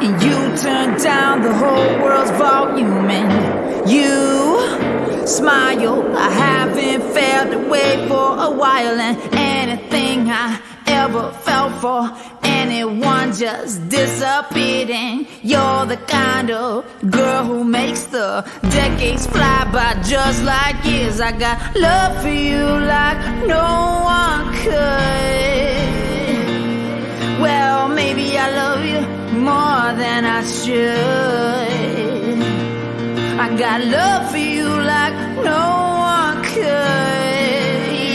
and you turn down the whole world's volume, and you smile. I haven't felt away for a while, and anything I ever felt for anyone just disappeared. And you're the kind of girl who makes the decades fly by just like years. I got love for you like no one could. Well, maybe I love you more than I should. I got love for you like no one could.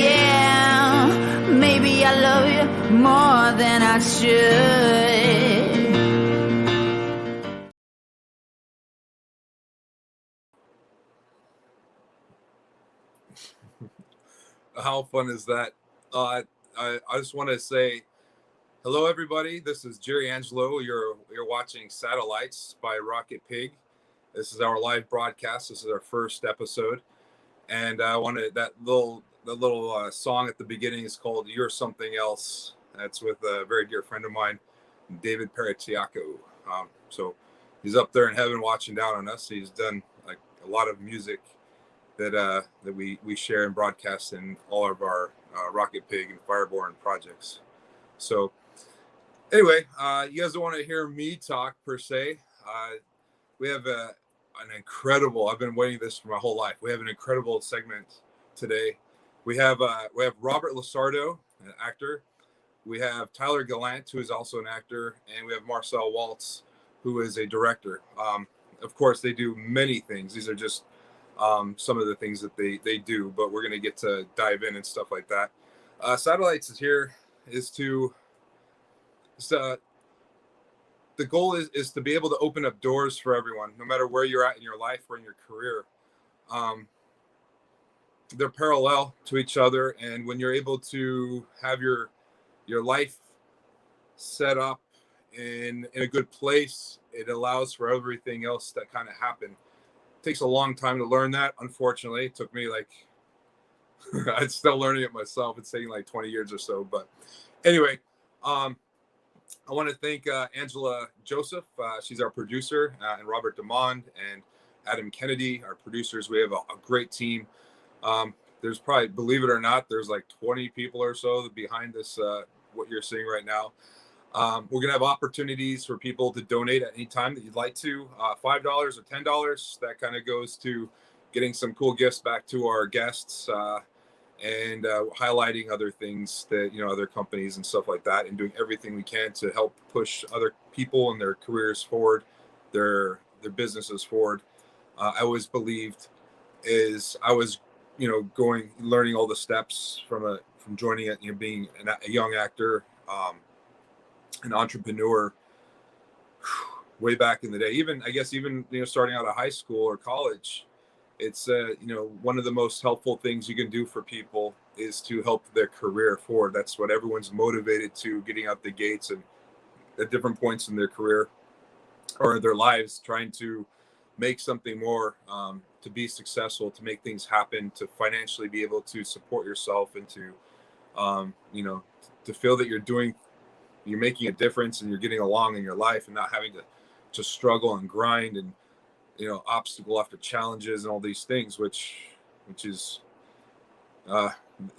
Yeah, maybe I love you more than I should. How fun is that? I just want to say hello, everybody. This is Angelo. You're watching Satellites by RokitPig. This is our live broadcast. This is our first episode, and I wanted the little song at the beginning is called "You're Something Else." That's with a very dear friend of mine, David Paratiaco. So he's up there in heaven watching down on us. He's done like a lot of music that we share and broadcast in all of our RokitPig and Fireborn projects. So anyway, you guys don't want to hear me talk per se. We have an incredible, I've been waiting this for my whole life. We have an incredible segment today. We have Robert LaSardo, an actor. We have Tyler Gallant, who is also an actor, and we have Marcel Walz, who is a director. Of course, they do many things. These are just some of the things that they do, but we're going to get to dive in and stuff like that. Satellites is here is to the goal is to be able to open up doors for everyone, no matter where you're at in your life or in your career. They're parallel to each other, and when you're able to have your life set up in a good place, it allows for everything else that kind of happen. Takes a long time to learn that. Unfortunately, it took me like I'm still learning it myself. It's taking like 20 years or so. But anyway, I want to thank Angela Joseph. She's our producer, and Robert Demond and Adam Kennedy, our producers. We have a great team. There's probably, believe it or not, there's like 20 people or so behind this, what you're seeing right now. We're going to have opportunities for people to donate at any time that you'd like to. $5 or $10. That kind of goes to getting some cool gifts back to our guests and highlighting other things that, other companies and stuff like that, and doing everything we can to help push other people and their careers forward, their businesses forward. I always believed I was, learning all the steps from joining it, being a young actor, an entrepreneur way back in the day, even starting out of high school or college. It's one of the most helpful things you can do for people is to help their career forward. That's what everyone's motivated to, getting out the gates and at different points in their career or their lives, trying to make something more, to be successful, to make things happen, to financially be able to support yourself, and to to feel that you're making a difference and you're getting along in your life and not having to struggle and grind and, obstacle after challenges and all these things, which is,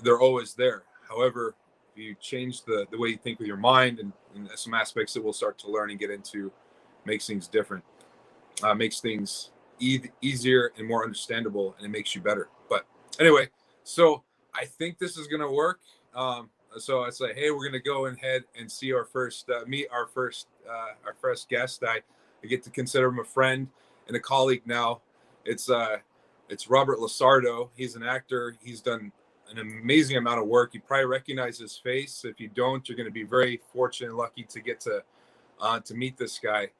they're always there. However, if you change the way you think with your mind and some aspects that we'll start to learn and get into, makes things different, makes things easier and more understandable, and it makes you better. But anyway, so I think this is going to work. So I say, hey, we're going to go ahead and see our first, meet our first guest. I get to consider him a friend and a colleague now. It's Robert LaSardo. He's an actor. He's done an amazing amount of work. You probably recognize his face. If you don't, you're going to be very fortunate and lucky to get to meet this guy.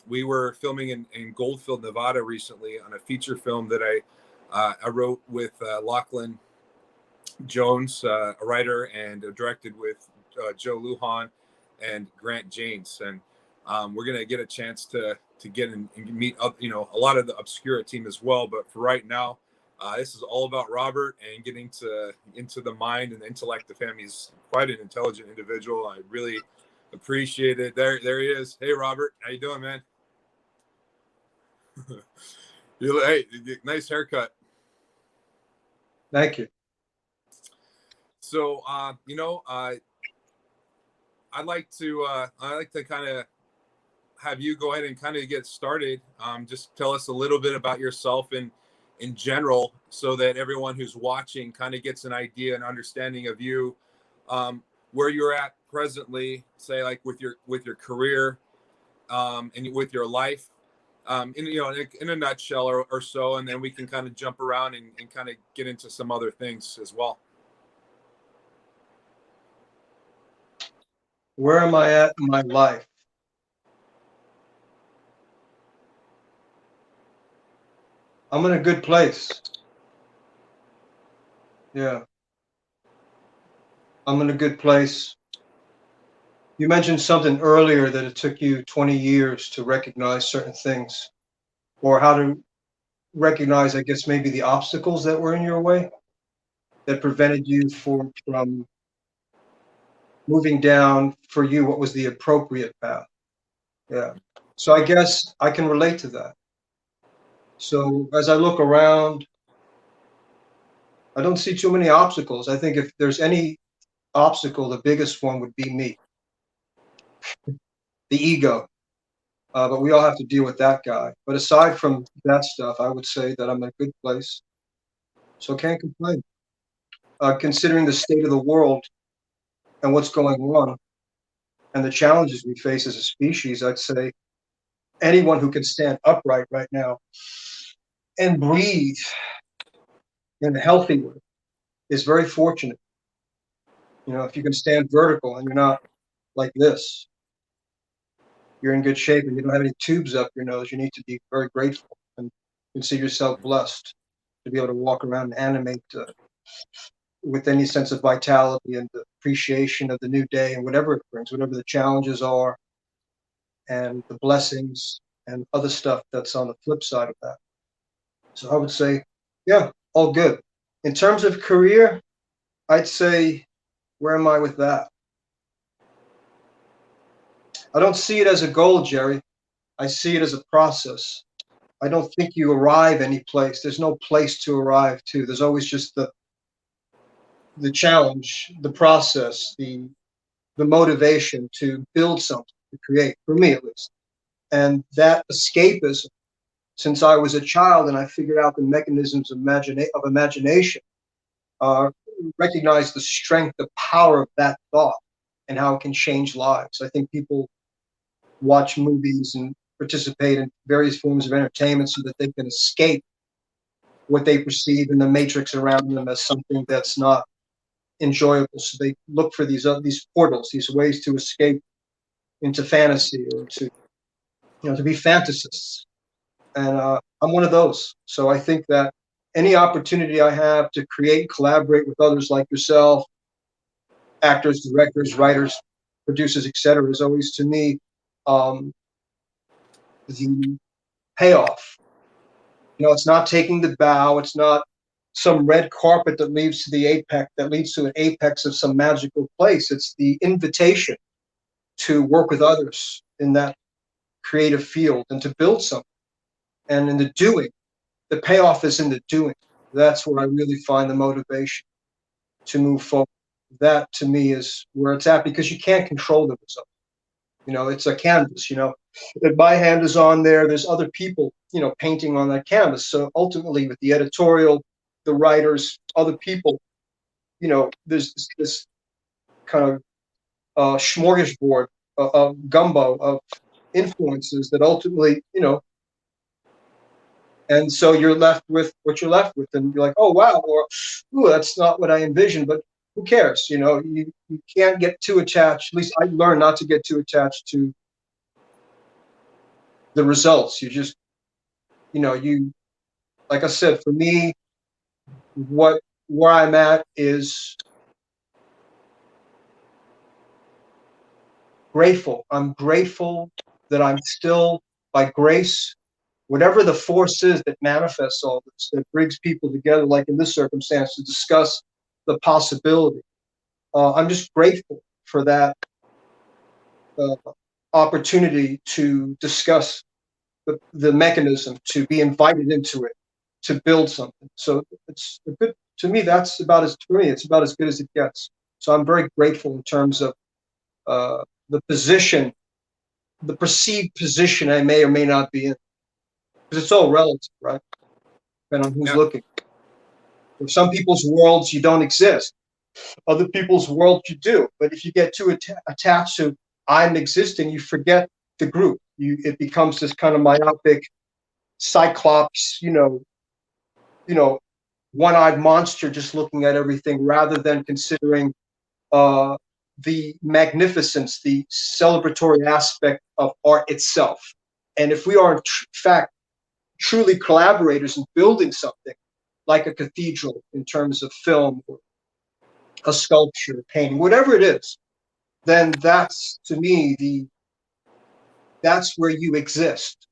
We were filming in Goldfield, Nevada recently on a feature film that I wrote with Lachlan Jones, a writer, and directed with Joe Lujan and Grant James. And we're going to get a chance to get and meet up, a lot of the Obscura team as well. But for right now, this is all about Robert and getting into the mind and the intellect of him. He's quite an intelligent individual. I really Appreciate it. There he is. Hey, Robert, how you doing, man? Hey, nice haircut. Thank you. So, I'd like to kind of have you go ahead and kind of get started. Just tell us a little bit about yourself and in general, so that everyone who's watching kind of gets an idea and understanding of you, where you're at presently, say like with your career, and with your life, in a nutshell or so, and then we can kind of jump around and kind of get into some other things as well. Where am I at in my life? I'm in a good place. Yeah. I'm in a good place. You mentioned something earlier that it took you 20 years to recognize certain things, or how to recognize, I guess, maybe the obstacles that were in your way that prevented you from moving down for you what was the appropriate path. Yeah. So I guess I can relate to that. So as I look around, I don't see too many obstacles. I think if there's any obstacle, the biggest one would be me, the ego. But we all have to deal with that guy. But aside from that stuff, I would say that I'm in a good place. So I can't complain. Considering the state of the world and what's going on and the challenges we face as a species, I'd say anyone who can stand upright right now and breathe in a healthy way is very fortunate. If you can stand vertical and you're not like this, you're in good shape, and you don't have any tubes up your nose. You need to be very grateful and consider yourself blessed to be able to walk around and animate with any sense of vitality and the appreciation of the new day and whatever it brings, whatever the challenges are and the blessings and other stuff that's on the flip side of that. So I would say, yeah, all good. In terms of career, I'd say, where am I with that? I don't see it as a goal, Jerry. I see it as a process. I don't think you arrive any place. There's no place to arrive to. There's always just the challenge, the process, the motivation to build something, to create, for me at least. And that escapism, since I was a child and I figured out the mechanisms of imagination, recognize the strength, the power of that thought and how it can change lives. I think people watch movies and participate in various forms of entertainment so that they can escape what they perceive in the matrix around them as something that's not enjoyable. So they look for these portals, these ways to escape into fantasy or to be fantasists. And I'm one of those. So I think that any opportunity I have to create, collaborate with others like yourself, actors, directors, writers, producers, etc., is always, to me, the payoff. It's not taking the bow. It's not some red carpet that leads to an apex of some magical place. It's the invitation to work with others in that creative field and to build something. And in the doing, the payoff is in the doing. That's where I really find the motivation to move forward. That, to me, is where it's at, because you can't control the result. It's a canvas. If my hand is on there, there's other people, painting on that canvas. So ultimately, with the editorial, the writers, other people, there's this kind of smorgasbord, gumbo of influences that ultimately, and so you're left with what you're left with, and you're like, oh wow, or ooh, that's not what I envisioned, but who cares? You can't get too attached. At least I learned not to get too attached to the results. You just, like I said, for me, where I'm at is grateful. I'm grateful that I'm still, by grace, whatever the force is that manifests all this, that brings people together, like in this circumstance, to discuss the possibility. I'm just grateful for that uh, opportunity to discuss the mechanism, to be invited into it, to build something. So it's a good, to me, that's about as, for me, it's about as good as it gets. So I'm very grateful in terms of the position, the perceived position I may or may not be in, because it's all relative, right? Depending on who's Yeah. looking. For some people's worlds, you don't exist. Other people's worlds, you do. But if you get too attached to I'm existing, you forget the group. It becomes this kind of myopic cyclops, one-eyed monster just looking at everything rather than considering uh, the magnificence, the celebratory aspect of art itself. And if we are in fact truly collaborators in building something like a cathedral in terms of film or a sculpture, painting, whatever it is, then that's, to me, that's where you exist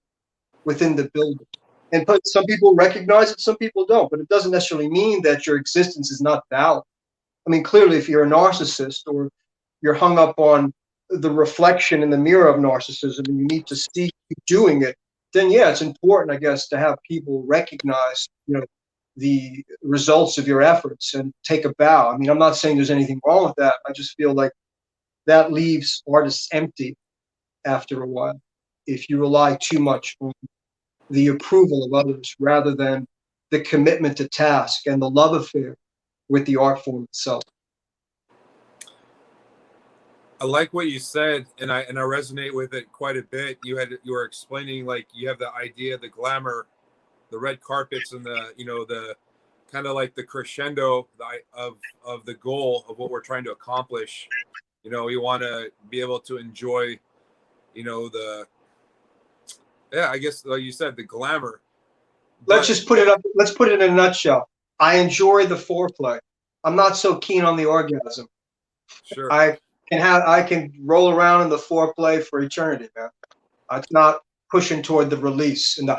within the building. And but some people recognize it, some people don't. But it doesn't necessarily mean that your existence is not valid. I mean, clearly, if you're a narcissist or you're hung up on the reflection in the mirror of narcissism and you need to see you doing it, then yeah, it's important, I guess, to have people recognize, the results of your efforts and take a bow. I mean, I'm not saying there's anything wrong with that. I just feel like that leaves artists empty after a while if you rely too much on the approval of others rather than the commitment to task and the love affair with the art form itself. I like what you said, and I resonate with it quite a bit. You were explaining, like, you have the idea, the glamour, the red carpets, and the kind of like the crescendo of the goal of what we're trying to accomplish. We want to be able to enjoy, I guess, like you said, the glamour. Let's just put it up. Let's put it in a nutshell. I enjoy the foreplay. I'm not so keen on the orgasm. Sure. I can roll around in the foreplay for eternity, man. It's not pushing toward the release and the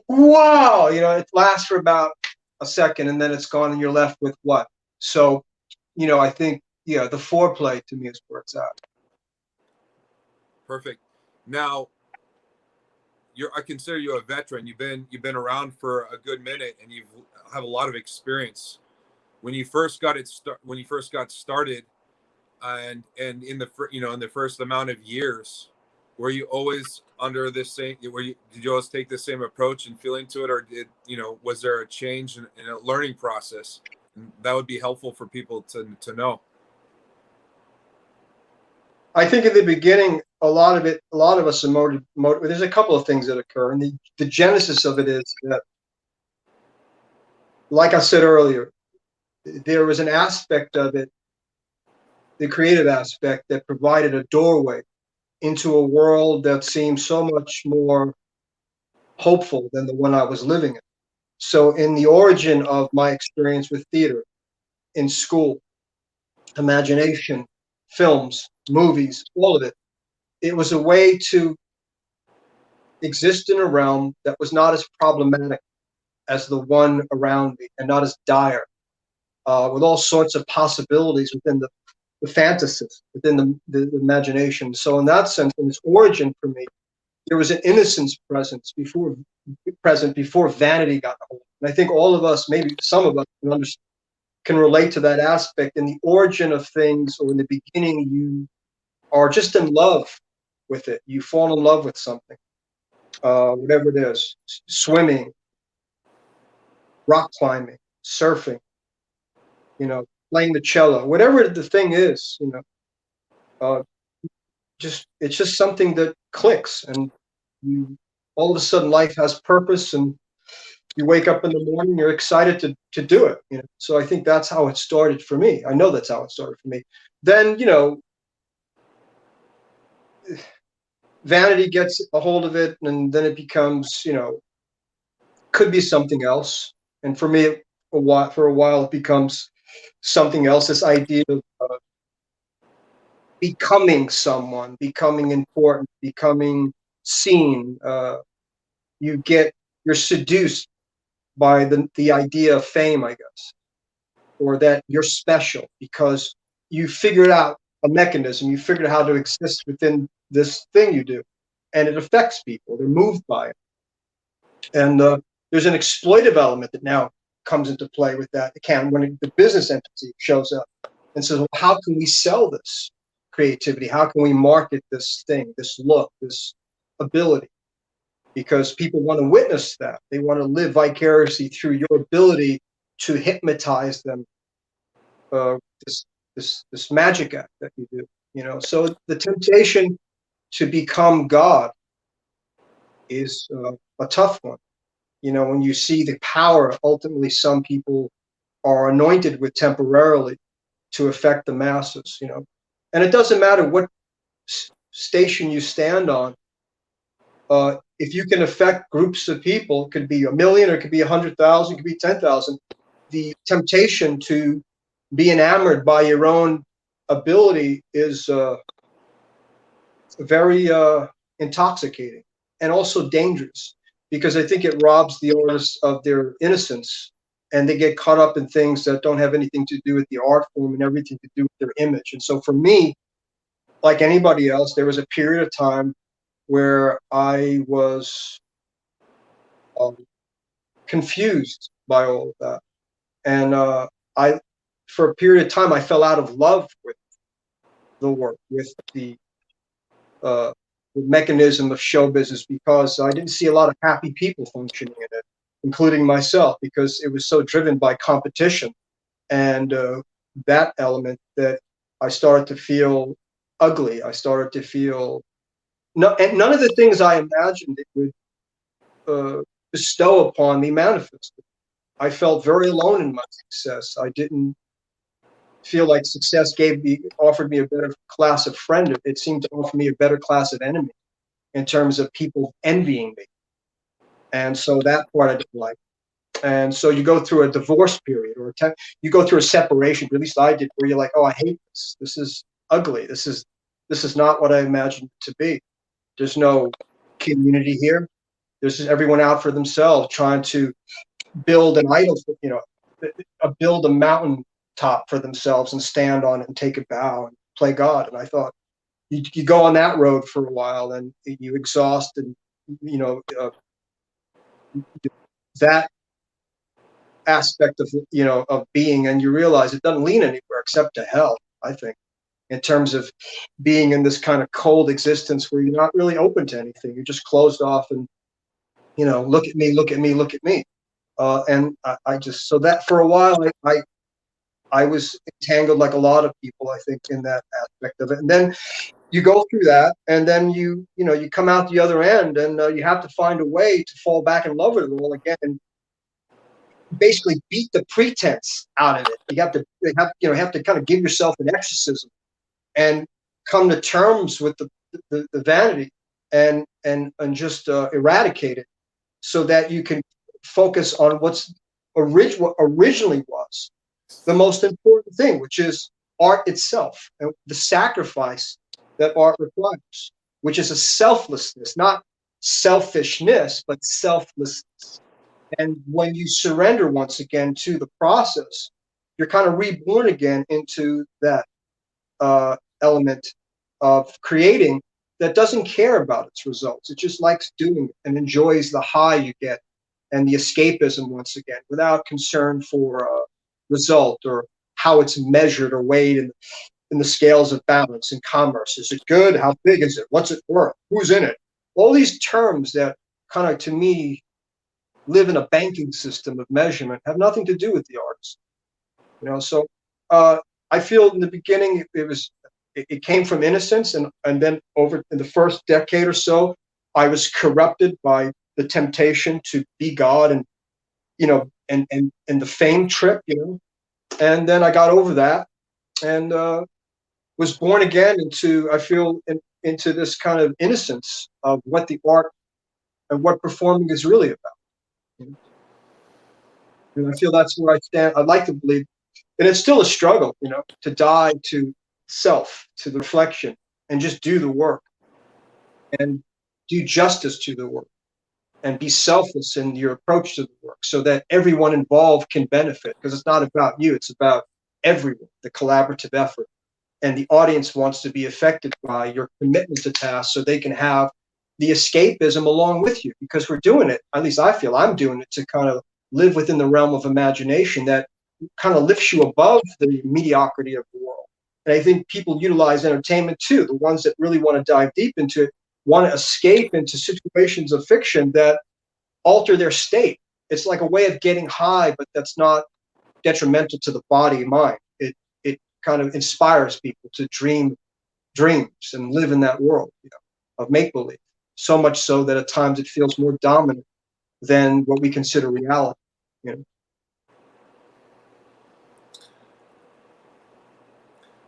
wow, it lasts for about a second and then it's gone and you're left with what? So, I think the foreplay to me is where it's at. Perfect. Now, I consider you a veteran. You've been around for a good minute, and you have a lot of experience. When you first got started, and in the first amount of years, were you always under this same? Did you always take the same approach and feeling to it, or was there a change in a learning process? And that would be helpful for people to know. I think in the beginning, a lot of us are motivated. There's a couple of things that occur, and the genesis of it is that, like I said earlier, there was an aspect of it, the creative aspect, that provided a doorway into a world that seemed so much more hopeful than the one I was living in. So in the origin of my experience with theater, in school, imagination, films, movies, all of it, it was a way to exist in a realm that was not as problematic as the one around me and not as dire, with all sorts of possibilities within the fantasies, within the imagination. So in that sense, in its origin for me, there was an innocence present before vanity got hold. And I think all of us, maybe some of us, can relate to that aspect. In the origin of things, or in the beginning, you are just in love with it. You fall in love with something, whatever it is, swimming, rock climbing, surfing, playing the cello, whatever the thing is, it's just something that clicks, and all of a sudden life has purpose, and you wake up in the morning, you're excited to do it. So I think that's how it started for me. I know that's how it started for me. Then, vanity gets a hold of it, and then it becomes, could be something else. And for me, for a while, it becomes something else. This idea of becoming someone, becoming important, becoming seen. You're seduced by the idea of fame, I guess, or that you're special because you figured out a mechanism. You figured out how to exist within this thing you do, and it affects people. They're moved by it, and there's an exploitive element that now comes into play with that. It can when the business entity shows up and says, well, how can we sell this creativity? How can we market this thing, this look, this ability? Because people want to witness that. They want to live vicariously through your ability to hypnotize them. This magic act that you do, you know. So the temptation to become God is a tough one. You know, when you see the power, ultimately, some people are anointed with temporarily to affect the masses. You know, and it doesn't matter what station you stand on. If you can affect groups of people, it could be 1 million, or it could be 100,000, it could be 10,000. The temptation to be enamored by your own ability is very intoxicating and also dangerous, because I think it robs the artists of their innocence, and they get caught up in things that don't have anything to do with the art form and everything to do with their image. And so for me, like anybody else, there was a period of time where I was confused by all of that. And for a period of time, I fell out of love with the work, with the mechanism of show business, because I didn't see a lot of happy people functioning in it, including myself, because it was so driven by competition and that element that I started to feel ugly. I started to feel and none of the things I imagined it would bestow upon me manifested. I felt very alone in my success. I didn't feel like success offered me a better class of friend. It seemed to offer me a better class of enemy in terms of people envying me. And so that part I didn't like. And so you go through a divorce period, or you go through a separation, or at least I did, where you're like, oh, I hate this. This is ugly. This is not what I imagined it to be. There's no community here. There's just everyone out for themselves, trying to build an idol, build a mountain top for themselves and stand on it and take a bow and play God. And I thought, you go on that road for a while and you exhaust, and that aspect of being, and you realize it doesn't lead anywhere except to hell, I think, in terms of being in this kind of cold existence where you're not really open to anything. You're just closed off and, look at me, look at me, look at me. And I just, so that for a while, I was entangled, like a lot of people, I think, in that aspect of it. And then you go through that, and then you come out the other end, and you have to find a way to fall back in love with it all again, and basically beat the pretense out of it. You have to kind of give yourself an exorcism and come to terms with the vanity and just eradicate it, so that you can focus on what's what originally was the most important thing, which is art itself and the sacrifice that art requires, which is a selflessness, not selfishness, but selflessness. And when you surrender once again to the process, you're kind of reborn again into that element of creating that doesn't care about its results. It just likes doing it and enjoys the high you get and the escapism once again, without concern for result or how it's measured or weighed in the scales of balance in commerce. Is it good? How big is it? What's it worth? Who's in it? All these terms that kind of, to me, live in a banking system of measurement have nothing to do with the artist. So I feel in the beginning it came from innocence, and then over in the first decade or so, I was corrupted by the temptation to be God, and and the fame trip, and then I got over that and was born again into this kind of innocence of what the art and what performing is really about. And I feel that's where I stand. I'd like to believe, and it's still a struggle, to die to self, to the reflection, and just do the work and do justice to the work and be selfless in your approach to the work, so that everyone involved can benefit, because it's not about you, it's about everyone, the collaborative effort. and the audience wants to be affected by your commitment to tasks so they can have the escapism along with you, because we're doing it, at least I feel I'm doing it, to kind of live within the realm of imagination that kind of lifts you above the mediocrity of the world. And I think people utilize entertainment too. The ones that really want to dive deep into it want to escape into situations of fiction that alter their state. It's like a way of getting high, but that's not detrimental to the body and mind. It kind of inspires people to dream dreams and live in that world, of make-believe. So much so that at times it feels more dominant than what we consider reality.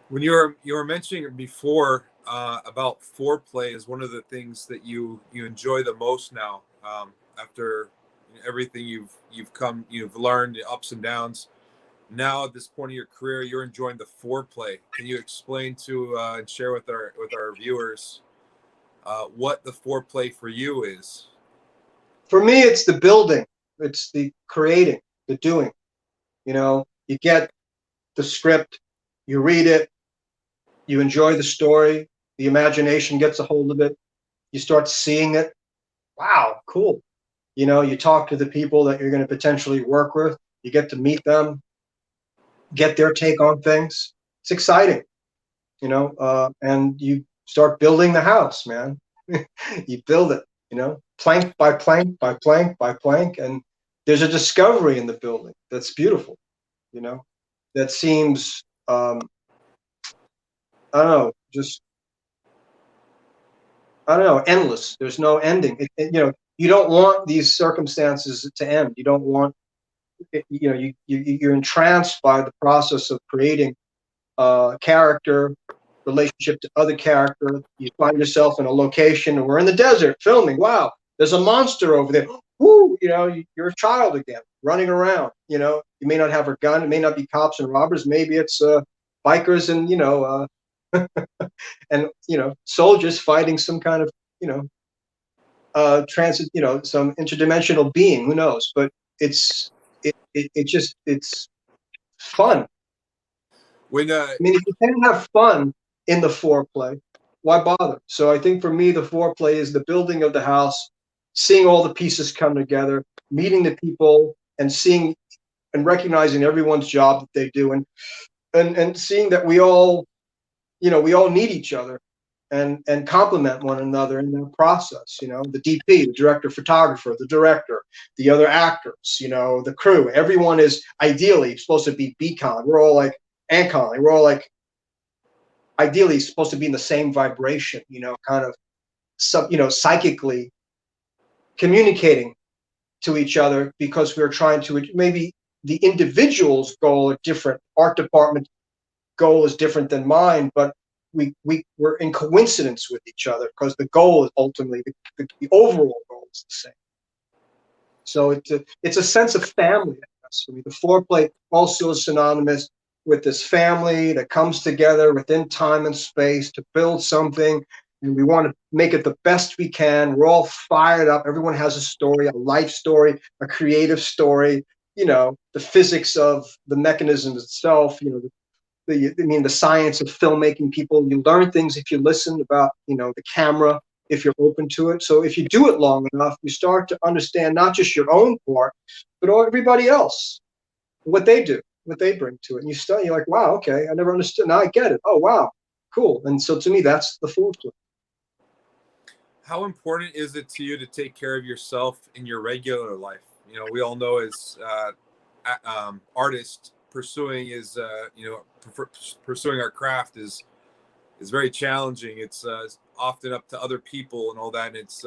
When you were mentioning before about foreplay is one of the things that you enjoy the most now, after everything you've learned, the ups and downs. Now at this point of your career, you're enjoying the foreplay. Can you explain to and share with our viewers what the foreplay for you is? For me, it's the building, it's the creating, the doing. You get the script, you read it, you enjoy the story, the imagination gets a hold of it, you start seeing it. Wow, cool. You talk to the people that you're going to potentially work with, you get to meet them, get their take on things. It's exciting, and you start building the house, man. You build it, plank by plank by plank by plank, and there's a discovery in the building that's beautiful, that seems, I don't know, just, I don't know, endless. There's no ending. You don't want these circumstances to end. You don't want, you're entranced by the process of creating character, relationship to other character. You find yourself in a location, and we're in the desert filming. Wow, there's a monster over there. Woo, you're a child again, running around. You may not have a gun. It may not be cops and robbers. Maybe it's bikers and and soldiers fighting some kind of transit, some interdimensional being. Who knows? But it's fun. When I mean, if you can't have fun in the foreplay, why bother? So I think for me, the foreplay is the building of the house, seeing all the pieces come together, meeting the people, and seeing and recognizing everyone's job that they do, and seeing that we all need each other and complement one another in the process. The DP, the director, photographer, the director, the other actors, the crew. Everyone is ideally supposed to be BCon. We're all like Ancon. We're all like ideally supposed to be in the same vibration, kind of psychically communicating to each other, because we're trying to, maybe the individual's goal are different. Art department goal is different than mine, but we're in coincidence with each other, because the goal is ultimately the overall goal is the same. So it's a sense of family, I guess. I mean, the foreplay also is synonymous with this family that comes together within time and space to build something, and we want to make it the best we can. We're all fired up. Everyone has a story, a life story, a creative story. The physics of the mechanism itself. The science of filmmaking. People, you learn things if you listen about, the camera, if you're open to it. So if you do it long enough, you start to understand not just your own part, but everybody else, what they do, what they bring to it. And you're like, wow, okay, I never understood. Now I get it. Oh, wow, cool. And so to me, that's the foreplay. How important is it to you to take care of yourself in your regular life? We all know as artists, pursuing pursuing our craft is very challenging. It's often up to other people and all that. And it's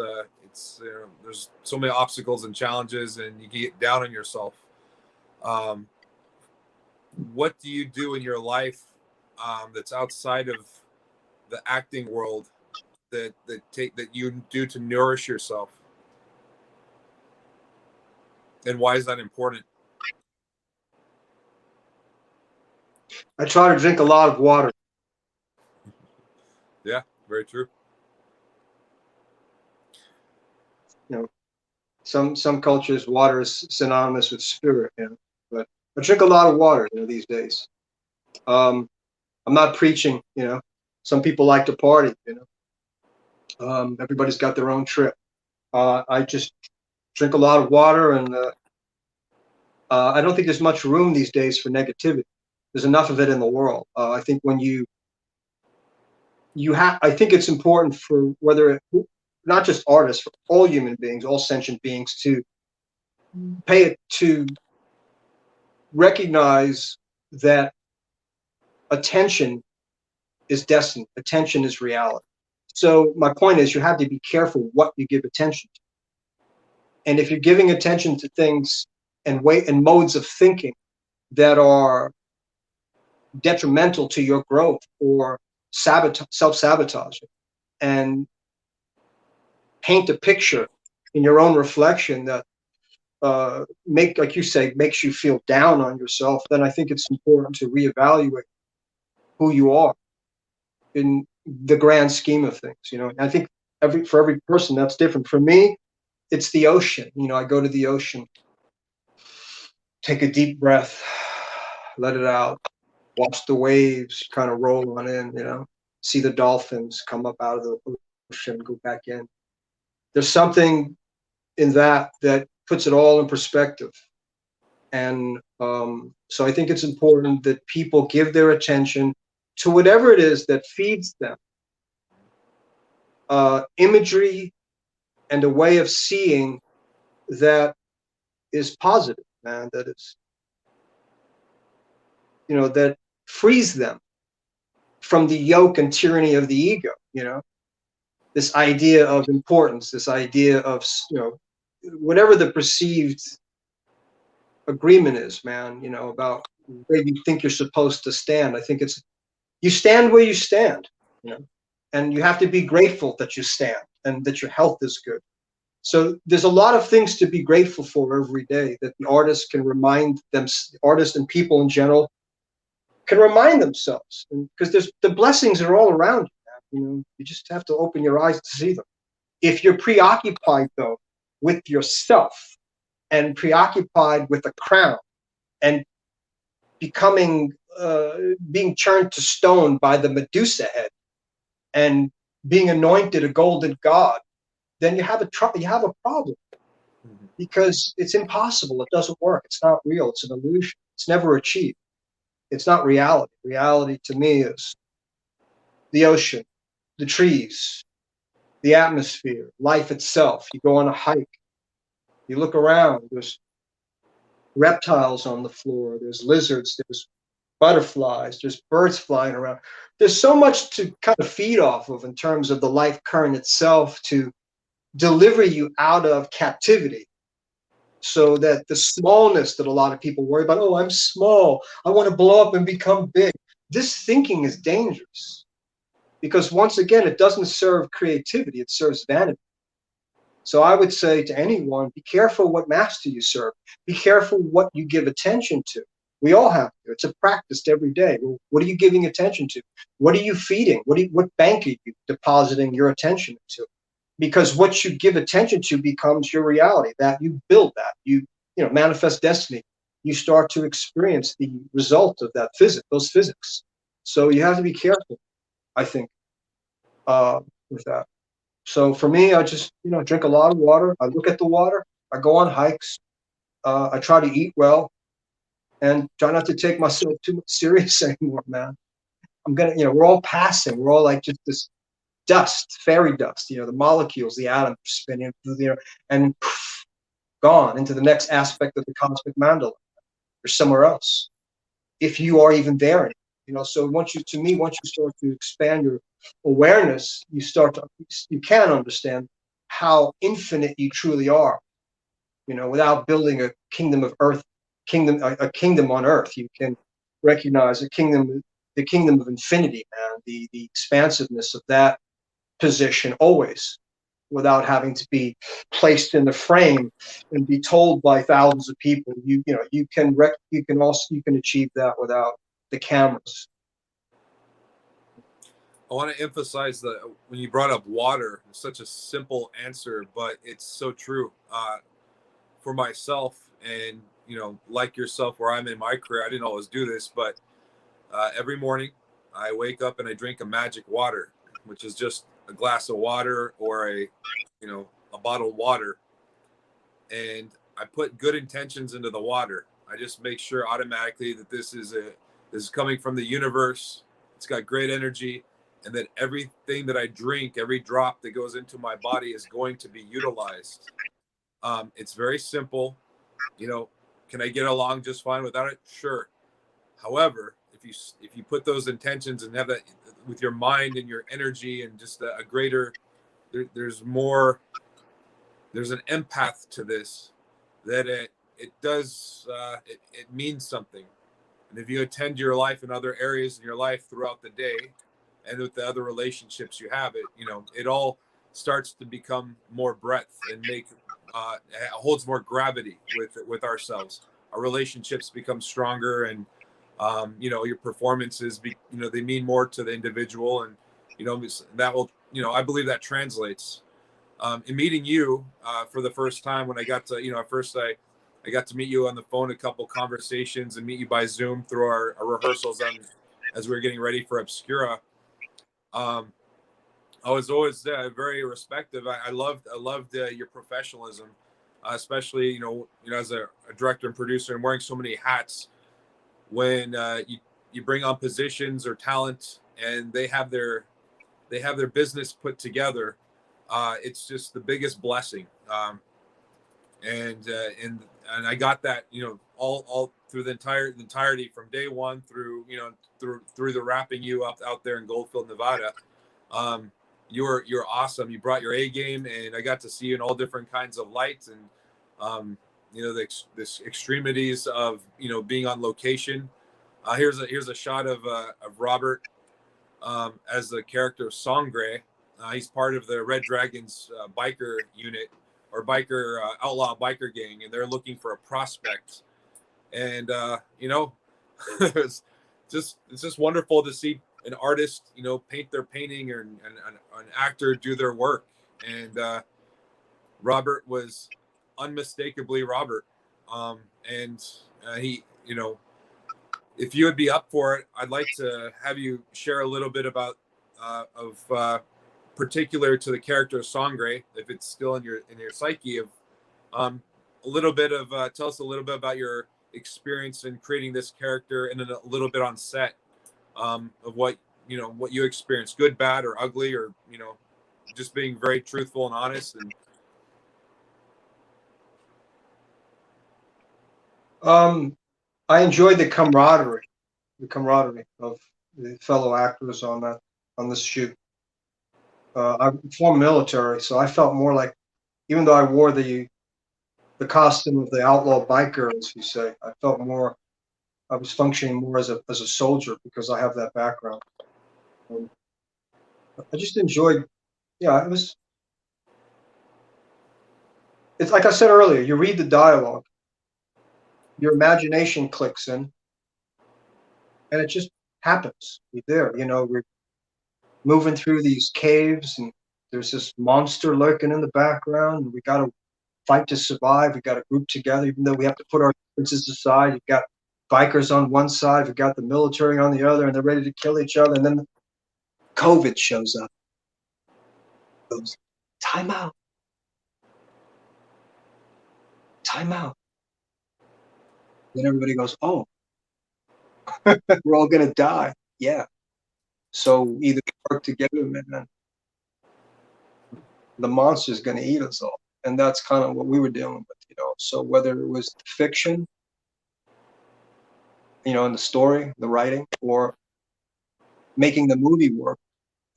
there's so many obstacles and challenges, and you get down on yourself. What do you do in your life that's outside of the acting world that you do to nourish yourself? And why is that important? I try to drink a lot of water. Yeah, very true. Some cultures, water is synonymous with spirit, but I drink a lot of water these days. I'm not preaching, some people like to party, everybody's got their own trip. I just drink a lot of water, and I don't think there's much room these days for negativity. There's enough of it in the world. I think when I think it's important for not just artists, for all human beings, all sentient beings, to to recognize that attention is destiny. Attention is reality. So my point is, you have to be careful what you give attention to. And if you're giving attention to things and modes of thinking that are detrimental to your growth or self-sabotaging, and paint a picture in your own reflection that like you say, makes you feel down on yourself, then I think it's important to reevaluate who you are in the grand scheme of things. I think for every person that's different. For me, it's the ocean. I go to the ocean, take a deep breath, let it out, watch the waves kind of roll on in, see the dolphins come up out of the ocean, go back in. There's something in that puts it all in perspective. And so I think it's important that people give their attention to whatever it is that feeds them imagery and a way of seeing that is positive, man, that is, that frees them from the yoke and tyranny of the ego, this idea of importance, this idea of, whatever the perceived agreement is, man, about where you think you're supposed to stand. I think you stand where you stand, and you have to be grateful that you stand and that your health is good. So there's a lot of things to be grateful for every day that the artists can remind them, artists and people in general can remind themselves, because the blessings are all around you. You just have to open your eyes to see them. If you're preoccupied though with yourself and preoccupied with a crown and being turned to stone by the Medusa head and being anointed a golden god, then you have a problem, because it's impossible. It doesn't work. It's not real. It's an illusion. It's never achieved. It's not reality. Reality to me is the ocean, the trees, the atmosphere, life itself. You go on a hike, you look around, there's reptiles on the floor, there's lizards, there's butterflies, there's birds flying around. There's so much to kind of feed off of in terms of the life current itself to deliver you out of captivity, so that the smallness that a lot of people worry about, oh, I'm small, I want to blow up and become big. This thinking is dangerous, because once again, it doesn't serve creativity, it serves vanity. So I would say to anyone, be careful what master you serve. Be careful what you give attention to. We all have to. It's a practice every day. Well, what are you giving attention to? What are you feeding? What bank are you depositing your attention into? Because what you give attention to becomes your reality. That you build that. You manifest destiny. You start to experience the result of that those physics. So you have to be careful, I think, with that. So for me, I just drink a lot of water. I look at the water. I go on hikes. I try to eat well, and try not to take myself too much serious anymore, man. We're all passing. We're all like just this dust, fairy dust. The molecules, the atoms spinning, and poof, gone into the next aspect of the cosmic mandala, or somewhere else, if you are even there anymore. So once you start to expand your awareness, you can understand how infinite you truly are, without building a kingdom of earth, a kingdom on earth. You can recognize the kingdom of infinity, man, the expansiveness of that position always, without having to be placed in the frame and be told by thousands of people. You can achieve that without the cameras. I want to emphasize that when you brought up water, it's such a simple answer, but it's so true. For myself, and like yourself, where I'm in my career, I didn't always do this, but every morning I wake up and I drink a magic water, which is just a glass of water or a bottled water. And I put good intentions into the water. I just make sure automatically that this is coming from the universe. It's got great energy, and that everything that I drink, every drop that goes into my body is going to be utilized. It's very simple. Can I get along just fine without it? Sure. However, if you put those intentions and have that with your mind and your energy and just a greater, there's an empath to this, that it does it means something. And if you attend your life in other areas in your life throughout the day, and with the other relationships you have, it all starts to become more breadth and holds more gravity with ourselves. Our relationships become stronger, and your performances they mean more to the individual, and that will, I believe that translates. In meeting you for the first time, when I got to, at first I got to meet you on the phone, a couple conversations, and meet you by Zoom through our rehearsals as we were getting ready for Obscura. I was always very respectful. I loved your professionalism, especially as a director and producer and wearing so many hats. When you bring on positions or talent and they have their business put together, it's just the biggest blessing. And I got that all through the entirety from day one through through the wrapping you up out there in Goldfield, Nevada. You're awesome. You brought your A game, and I got to see you in all different kinds of lights, and the extremities of being on location. Here's a shot of Robert as the character of Sangre. He's part of the Red Dragons biker unit, or outlaw biker gang, and they're looking for a prospect. And it's just wonderful to see an artist paint their painting, or an actor do their work. And Robert was unmistakably Robert. And he if you would be up for it, I'd like to have you share a little bit about particular to the character of Sangre, if it's still in your psyche, of a little bit of tell us a little bit about your experience in creating this character, and then a little bit on set of what you experienced, good, bad, or ugly, or just being very truthful and honest. And I enjoyed the camaraderie of the fellow actors on this shoot. I'm former military, so I felt more like, even though I wore the costume of the outlaw biker, as you say, I was functioning more as a soldier, because I have that background. I just enjoyed, it's like I said earlier, you read the dialogue, your imagination clicks in, and it just happens. You're there, we're moving through these caves, and there's this monster lurking in the background, and we got to fight to survive. We got to group together, even though we have to put our differences aside. You've got bikers on one side, we've got the military on the other, and they're ready to kill each other. And then COVID shows up. Goes, time out. Time out. Then everybody goes, oh, we're all going to die. Yeah. So either work together, and then the monster's going to eat us all. And that's kind of what we were dealing with, So whether it was fiction, in the story, the writing, or making the movie work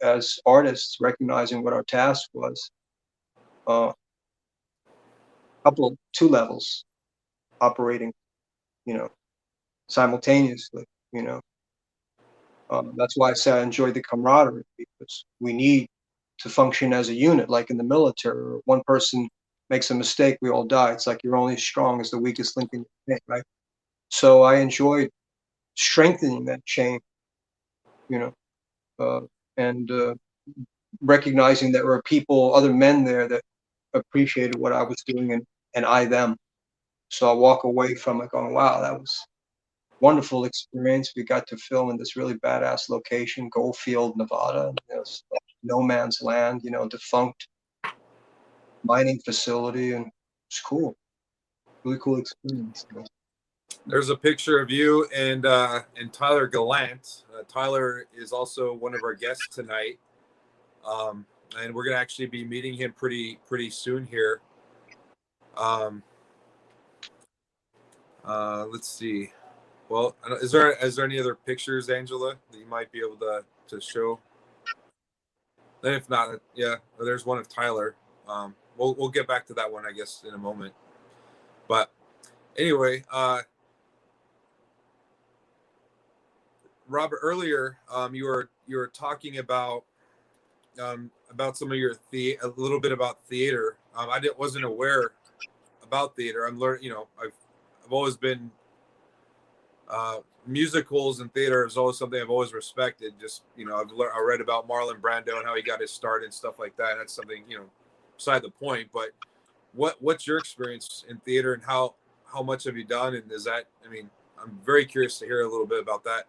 as artists, recognizing what our task was, two levels operating, simultaneously, That's why I say I enjoyed the camaraderie, because we need to function as a unit, like in the military. One person makes a mistake, we all die. It's like you're only as strong as the weakest link in your chain, right? So I enjoyed strengthening that chain, and recognizing that there were people, other men there, that appreciated what I was doing, and I them. So I walk away from it going, wow, that was wonderful experience. We got to film in this really badass location, Goldfield, Nevada. You know, it's no man's land, you know, defunct mining facility, and it's cool. Really cool experience. You know. There's a picture of you and Tyler Gallant. Tyler is also one of our guests tonight, and we're gonna actually be meeting him pretty soon here. Let's see. Well, is there any other pictures, Angela, that you might be able to show? Then if not, yeah, there's one of Tyler. We'll get back to that one, I guess, in a moment. But anyway, Robert, earlier you were talking about some of your a little bit about theater. I wasn't aware about theater. I'm learning. You know, I've always been musicals and theater is always something I've always respected. Just, you know, I read about Marlon Brando and how he got his start and stuff like that. That's something, you know, beside the point. But what's your experience in theater, and how much have you done? And is that, I mean, I'm very curious to hear a little bit about that.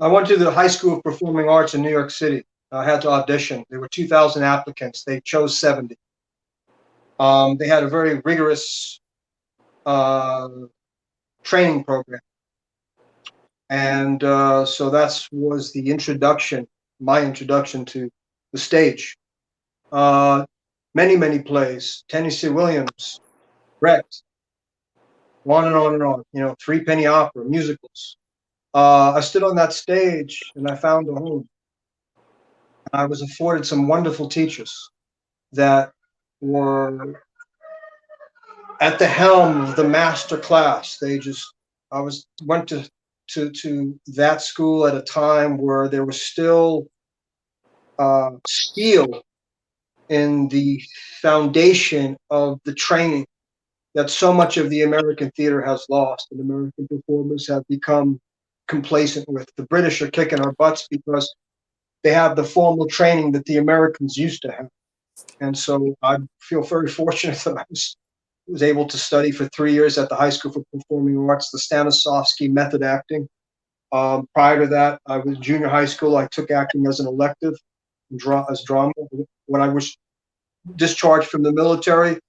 I went to the High School of Performing Arts in New York City. I had to audition. There were 2,000 applicants. They chose 70. They had a very rigorous training program. And so that was the introduction, my introduction to the stage. Many plays, Tennessee Williams, Wrecked, on and on and on, you know, Three Penny Opera, musicals. I stood on that stage and I found a home. I was afforded some wonderful teachers that were at the helm of the master class. I went to that school at a time where there was still steel in the foundation of the training that so much of the American theater has lost, and American performers have become complacent with. The British are kicking our butts because they have the formal training that the Americans used to have. And so I feel very fortunate that I was able to study for 3 years at the High School for Performing Arts, the Stanislavski method acting. Prior to that, I was in junior high school. I took acting as an elective, as drama. When I was discharged from the military,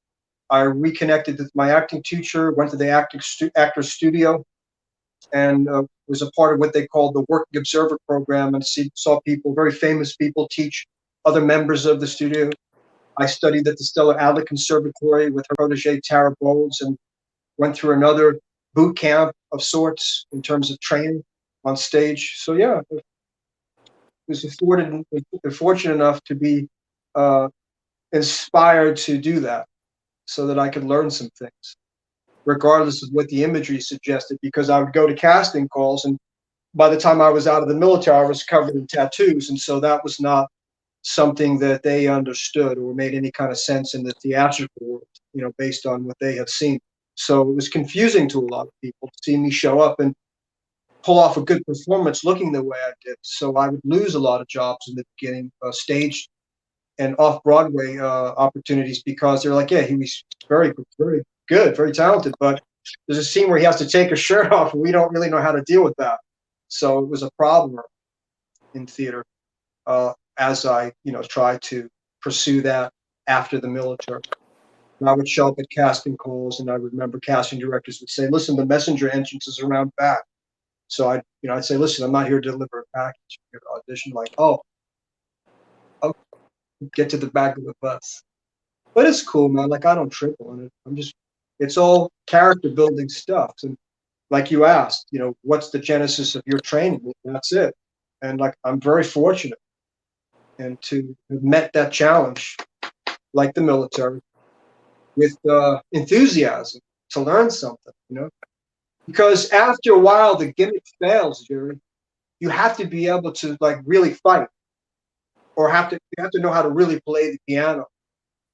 I reconnected with my acting teacher, went to the actor's studio, and was a part of what they called the Working Observer program, and saw people, very famous people, teach other members of the studio. I studied at the Stella Adler Conservatory with her protege Tara Bowles, and went through another boot camp of sorts in terms of training on stage. So yeah, I was fortunate enough to be inspired to do that, so that I could learn some things, regardless of what the imagery suggested, because I would go to casting calls, and by the time I was out of the military, I was covered in tattoos, and so that was not something that they understood or made any kind of sense in the theatrical world, you know, based on what they had seen. So it was confusing to a lot of people to see me show up and pull off a good performance looking the way I did. So I would lose a lot of jobs in the beginning, stage and off-Broadway opportunities, because they're like, yeah, he was very good, very talented, but there's a scene where he has to take his shirt off, and we don't really know how to deal with that. So it was a problem in theater as I, you know, tried to pursue that after the military. And I would show up at casting calls, and I remember casting directors would say, listen, the messenger entrance is around back. So I'd say, listen, I'm not here to deliver a package, I'm here to audition. Like, oh, get to the back of the bus. But it's cool, man. Like, I don't trip on it. It's all character building stuff. And like you asked, you know, what's the genesis of your training? That's it. And like, I'm very fortunate and to have met that challenge, like the military, with enthusiasm to learn something, you know, because after a while, the gimmick fails, Jerry. You have to be able to like really fight, or you have to know how to really play the piano.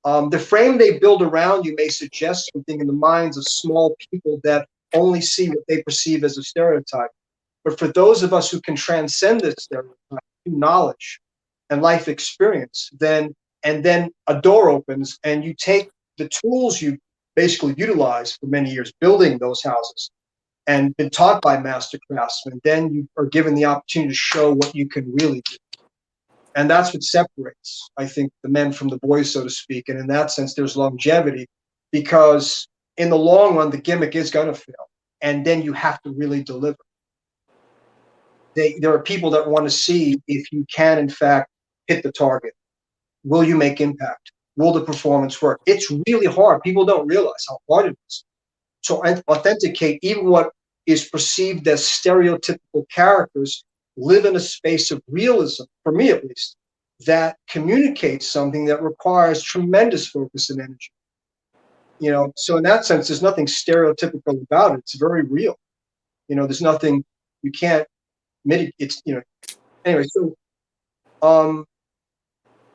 The frame they build around you may suggest something in the minds of small people that only see what they perceive as a stereotype. But for those of us who can transcend this stereotype through knowledge and life experience, then a door opens, and you take the tools you basically utilized for many years building those houses, and been taught by master craftsmen, then you are given the opportunity to show what you can really do. And that's what separates, I think, the men from the boys, so to speak. And in that sense, there's longevity, because in the long run, the gimmick is going to fail. And then you have to really deliver. There are people that want to see if you can, in fact, hit the target. Will you make impact? Will the performance work? It's really hard. People don't realize how hard it is to authenticate even what is perceived as stereotypical characters, live in a space of realism, for me at least, that communicates something that requires tremendous focus and energy. You know, so in that sense, there's nothing stereotypical about it. It's very real. You know, there's nothing you can't mitigate. It's, you know, anyway,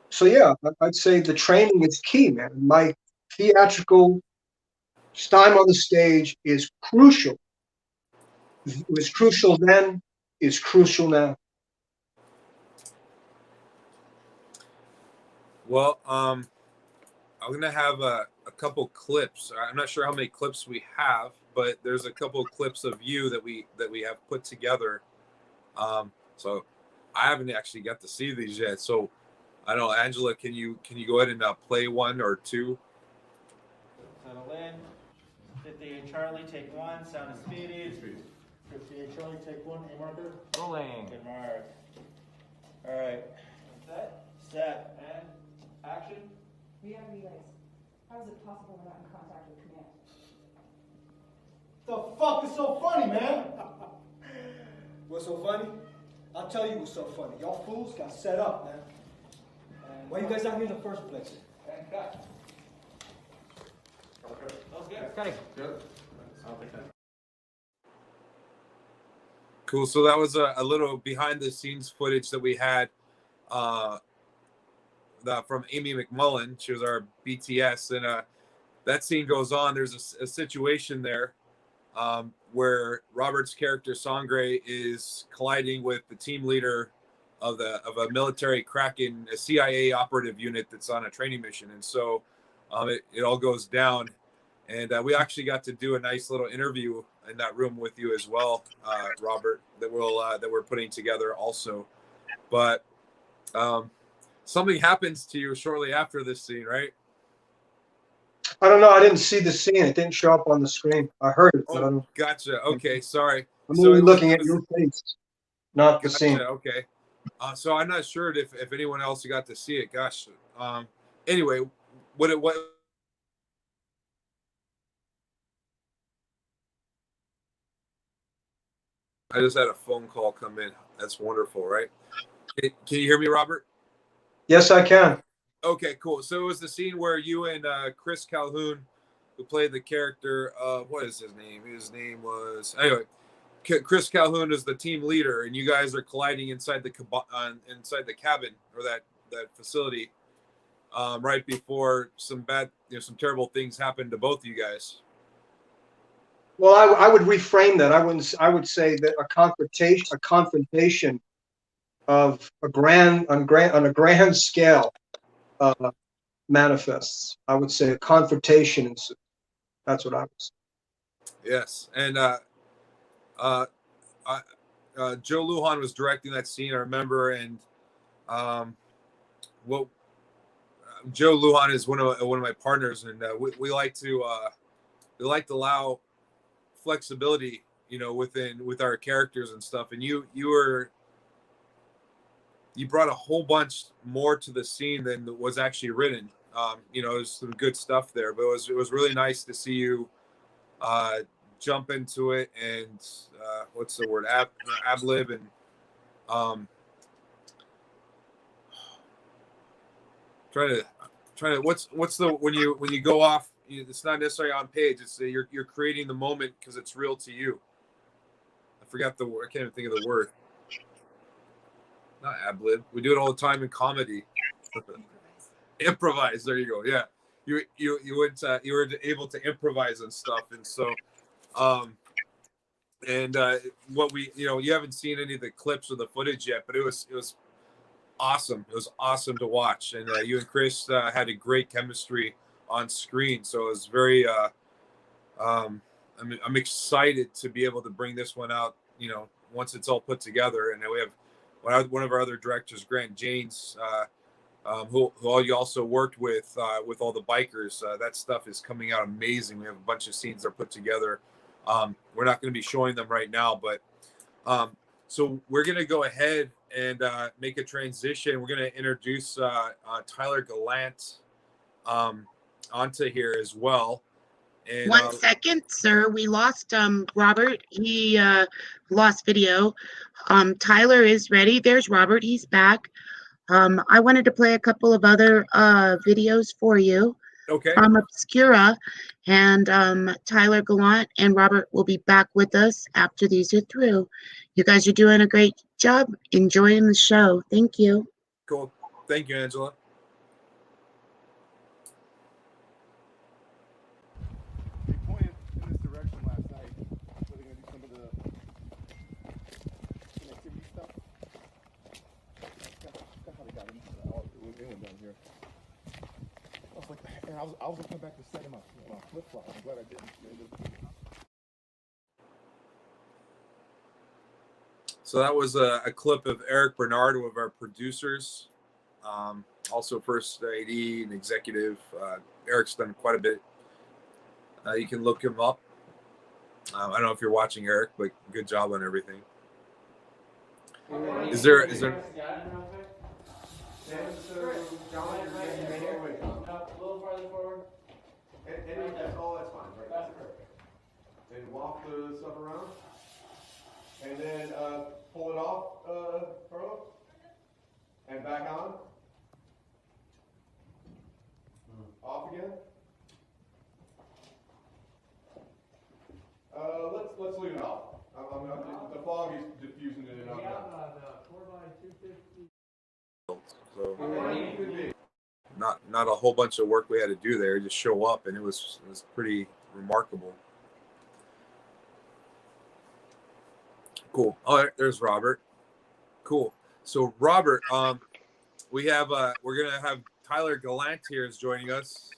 so yeah, I'd say the training is key, man. My theatrical time on the stage is crucial. It was crucial then, is crucial now. Well, I'm gonna have a couple clips. I'm not sure how many clips we have, but there's a couple clips of you that we have put together. So I haven't actually got to see these yet. So I don't know, Angela, can you go ahead and play one or two? Settle in. 58 Charlie, take one. Sound is speedy. 58 Charlie, take one. A marker. Rolling. Good mark. All right. Set. And action. We have relays. How is it possible we're not in contact with command? The fuck is so funny, man? What's so funny? I'll tell you what's so funny. Y'all fools got set up, man. Why you guys out here in the first place? And cut. That was good. Cutting. Good. I'll take that. Cool. So that was a little behind the scenes footage that we had from Amy McMullen. She was our BTS, and that scene goes on. There's a situation there where Robert's character Sangre is colliding with the team leader of a military Kraken, a CIA operative unit that's on a training mission, and so it all goes down. And we actually got to do a nice little interview in that room with you as well, Robert, that we're putting together also. But something happens to you shortly after this scene, right? I don't know. I didn't see the scene. It didn't show up on the screen. I heard it. But I don't... Gotcha. Okay, sorry. I'm only looking at your face, not the scene. Okay. So I'm not sure if anyone else got to see it. Gosh. Anyway, what I just had a phone call come in. That's wonderful, right? Can you hear me, Robert? Yes, I can. Okay, cool. So it was the scene where you and Chris Calhoun, who played the character of, what is his name? His name was, anyway, Chris Calhoun is the team leader, and you guys are colliding inside the cabin or that facility right before some terrible things happened to both of you guys. Well, I would reframe that. I would say that a confrontation of on a grand scale manifests. I would say a confrontation ensues. That's what I would say. Yes, and Joe Lujan was directing that scene, I remember, and Joe Lujan is one of my partners, and we like to allow flexibility, with our characters and stuff. And you brought a whole bunch more to the scene than was actually written. There's some good stuff there, but it was really nice to see you jump into it and what's the word, ad-lib, and trying to what's the when you go off, it's not necessarily on page, it's you're creating the moment because it's real to you. I forgot the word. I can't even think of the word. Not ad-lib. We do it all the time in comedy. Improvise. There you go. Yeah, you were able to improvise and stuff, and so what we you haven't seen any of the clips or the footage yet, but it was awesome. It was awesome to watch, and you and Chris had a great chemistry on screen. So it was very I'm excited to be able to bring this one out, you know, once it's all put together. And then we have one of our other directors, Grant Janes, who all you also worked with all the bikers. That stuff is coming out amazing. We have a bunch of scenes that are put together. We're not going to be showing them right now, but so we're going to go ahead and make a transition. We're going to introduce Tyler Gallant onto here as well. And, 1 second, sir. We lost Robert. He lost video. Tyler is ready. There's Robert. He's back. I wanted to play a couple of other videos for you. Okay. From Obscura, and Tyler Gallant and Robert will be back with us after these are through. You guys are doing a great job. Enjoying the show. Thank you. Cool. Thank you, Angela. They pointed in this direction last night. So they're going to do some of the connectivity stuff. That's how they got into that. They went down here. I was like, and I was going to come back to set him up. My flip-flop. I'm glad I didn't. So that was a clip of Eric Bernard, one of our producers, also first AD and executive. Eric's done quite a bit. You can look him up. I don't know if you're watching, Eric, but good job on everything. Is there? That's all. That's fine. Right. That's perfect. And walk the stuff around, and then pull it off, Carlo, and back on. Off again. Let's leave it off. The fog is diffusing it enough. So not a whole bunch of work we had to do there. Just show up, and it was pretty remarkable. Cool. Oh, there's Robert. Cool. So Robert, we have we're gonna have Tyler Gallant here is joining us.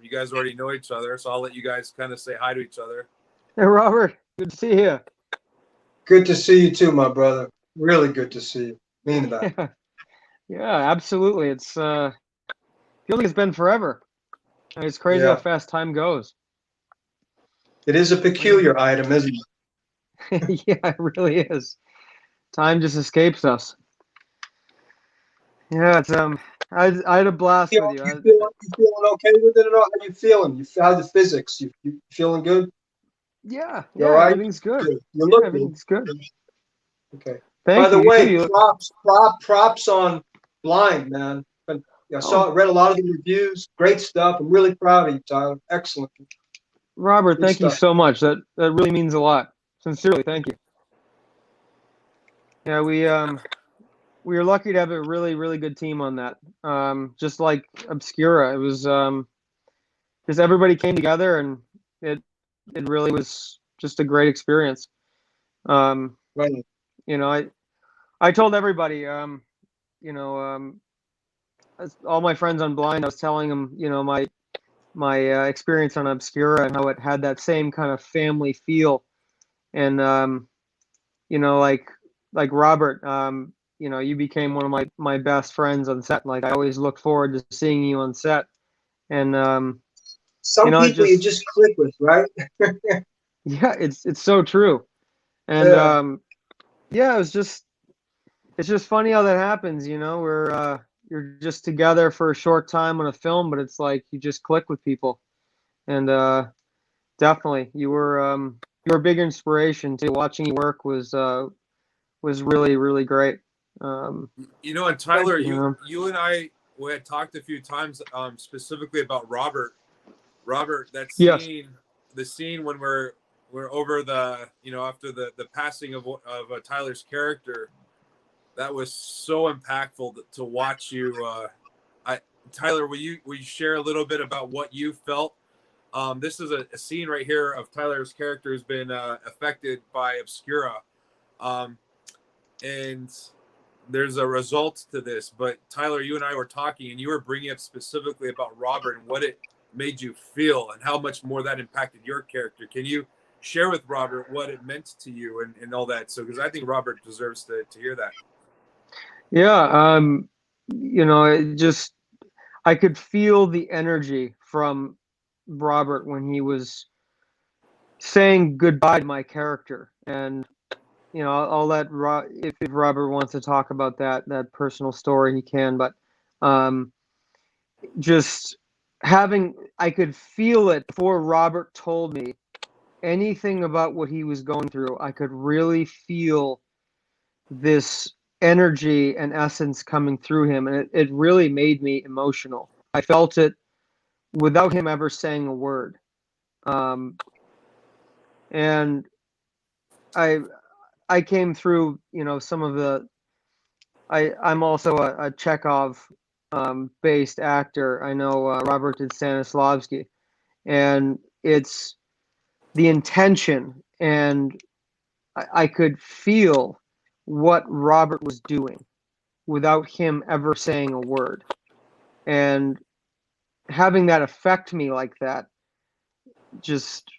You guys already know each other, so I'll let you guys kind of say hi to each other. Hey, Robert. Good to see you. Good to see you too, my brother. Really good to see you. Mean that. Yeah, absolutely. It's feels like it's been forever. I mean, it's crazy how fast time goes. It is a peculiar item, isn't it? Yeah, it really is. Time just escapes us. Yeah, it's I had a blast with you. You feeling okay with it or not? How you feeling? How's the physics? You feeling good? Yeah, all right? everything's good. You look everything's good. Okay. Thank By the you. way, props on Blind, man. I read a lot of the reviews. Great stuff. I'm really proud of you, Tyler. Excellent. Robert, Good thank you stuff. so much. That really means a lot. Sincerely, thank you. Yeah, we were lucky to have a really, really good team on that. Just like Obscura, it was just everybody came together, and it really was just a great experience. Right. You know, I told everybody, all my friends on Blind, I was telling them, my experience on Obscura and how it had that same kind of family feel, and like Robert, you became one of my best friends on set. Like I always look forward to seeing you on set, and some people you just click with, right? Yeah, it's so true, and it's just funny how that happens. Where you're just together for a short time on a film, but it's like you just click with people, and definitely you were a big inspiration too. Watching you work was really, really great. And Tyler, you and I we had talked a few times specifically about Robert. Robert, that scene, the scene when we're over the after the passing of Tyler's character, that was so impactful to watch you. Tyler, will you share a little bit about what you felt? This is a scene right here of Tyler's character who's been affected by Obscura. And there's a result to this, but Tyler, you and I were talking, and you were bringing up specifically about Robert and what it made you feel and how much more that impacted your character. Can you share with Robert what it meant to you and all that. So, because I think Robert deserves to hear that. Yeah, you know, I could feel the energy from Robert when he was saying goodbye to my character. And, you know, I'll let if Robert wants to talk about that personal story, he can. But just I could feel it before Robert told me anything about what he was going through. I could really feel this energy and essence coming through him, and it really made me emotional. I felt it without him ever saying a word. And I came through, you know, some of the I'm also a Chekhov based actor. I know Robert did Stanislavski, and it's the intention, and I could feel what Robert was doing without him ever saying a word. And having that affect me like that, just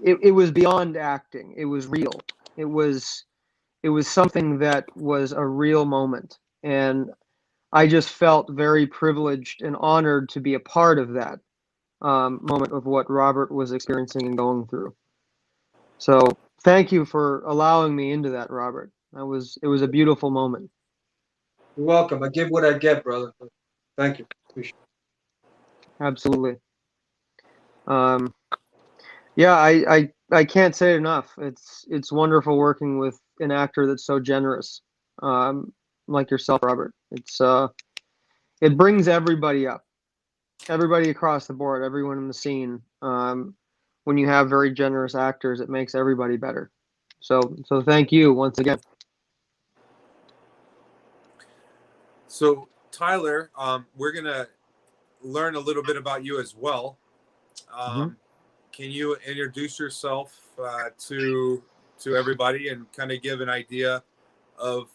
it was beyond acting. It was real. It was something that was a real moment. And I just felt very privileged and honored to be a part of that moment of what Robert was experiencing and going through. So thank you for allowing me into that, Robert. It was a beautiful moment. You're welcome. I give what I get, brother. Thank you. Appreciate Absolutely. Yeah, I can't say it enough. It's wonderful working with an actor that's so generous, like yourself, Robert. It brings everybody up, everybody across the board, everyone in the scene. When you have very generous actors, it makes everybody better. So thank you once again. So, Tyler, we're gonna learn a little bit about you as well. Can you introduce yourself to everybody and kind of give an idea of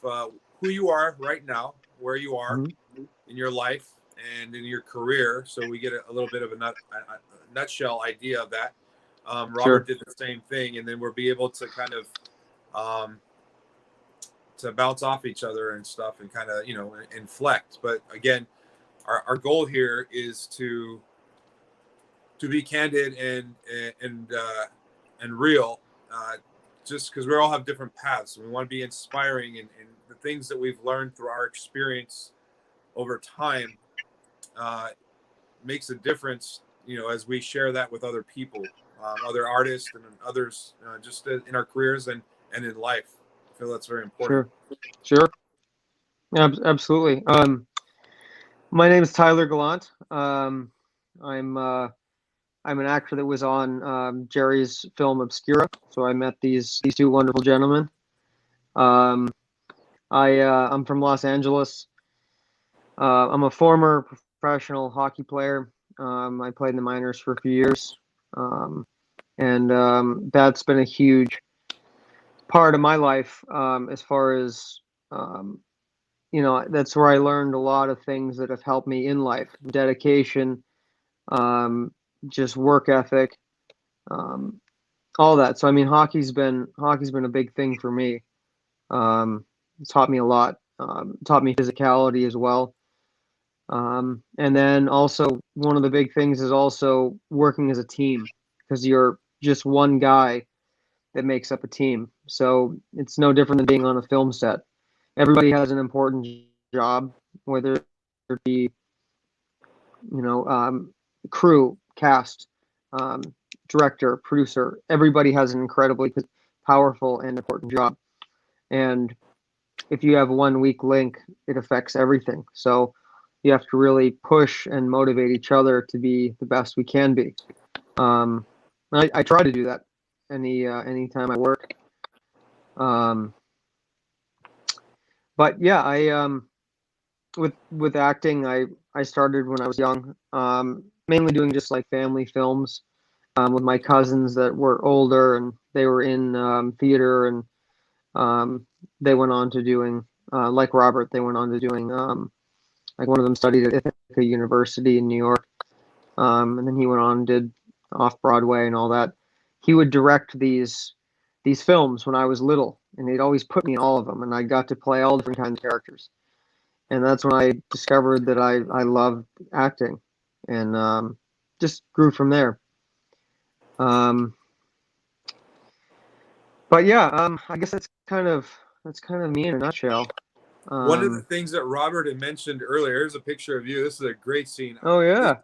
who you are right now, where you are in your life and in your career, so we get a little bit of a nutshell idea of that. Robert did the same thing, and then we'll be able to kind of to bounce off each other and stuff and kind of, you know, inflect. But again, our goal here is to be candid and real, just because we all have different paths. We want to be inspiring, and the things that we've learned through our experience over time makes a difference, you know, as we share that with other people, other artists and others, just in our careers and in life. I feel that's very important. Sure. Absolutely. My name is Tyler Gallant. I'm an actor that was on Jerry's film Obscura. So I met these two wonderful gentlemen. I'm from Los Angeles. I'm a former professional hockey player. I played in the minors for a few years, and that's been a huge part of my life, as far as you know. That's where I learned a lot of things that have helped me in life: dedication, just work ethic, all that. So I mean, hockey's been a big thing for me. It's taught me a lot. Taught me physicality as well. And then also one of the big things is also working as a team, because you're just one guy that makes up a team. So it's no different than being on a film set. Everybody has an important job, whether it be, you know, crew, cast, director, producer. Everybody has an incredibly powerful and important job. And if you have one weak link, it affects everything. So you have to really push and motivate each other to be the best we can be. I try to do that anytime I work. But yeah, I with acting, I started when I was young, mainly doing just like family films, with my cousins that were older, and they were in theater, and they went on to doing, like Robert, they went on to doing, like one of them studied at Ithaca University in New York, and then he went on and did off Broadway and all that. he would direct these films when I was little, and he'd always put me in all of them, and I got to play all different kinds of characters. And that's when I discovered that I loved acting, and just grew from there. But yeah, I guess that's kind of me in a nutshell. One of the things that Robert had mentioned earlier, here's a picture of you. This is a great scene. Oh yeah.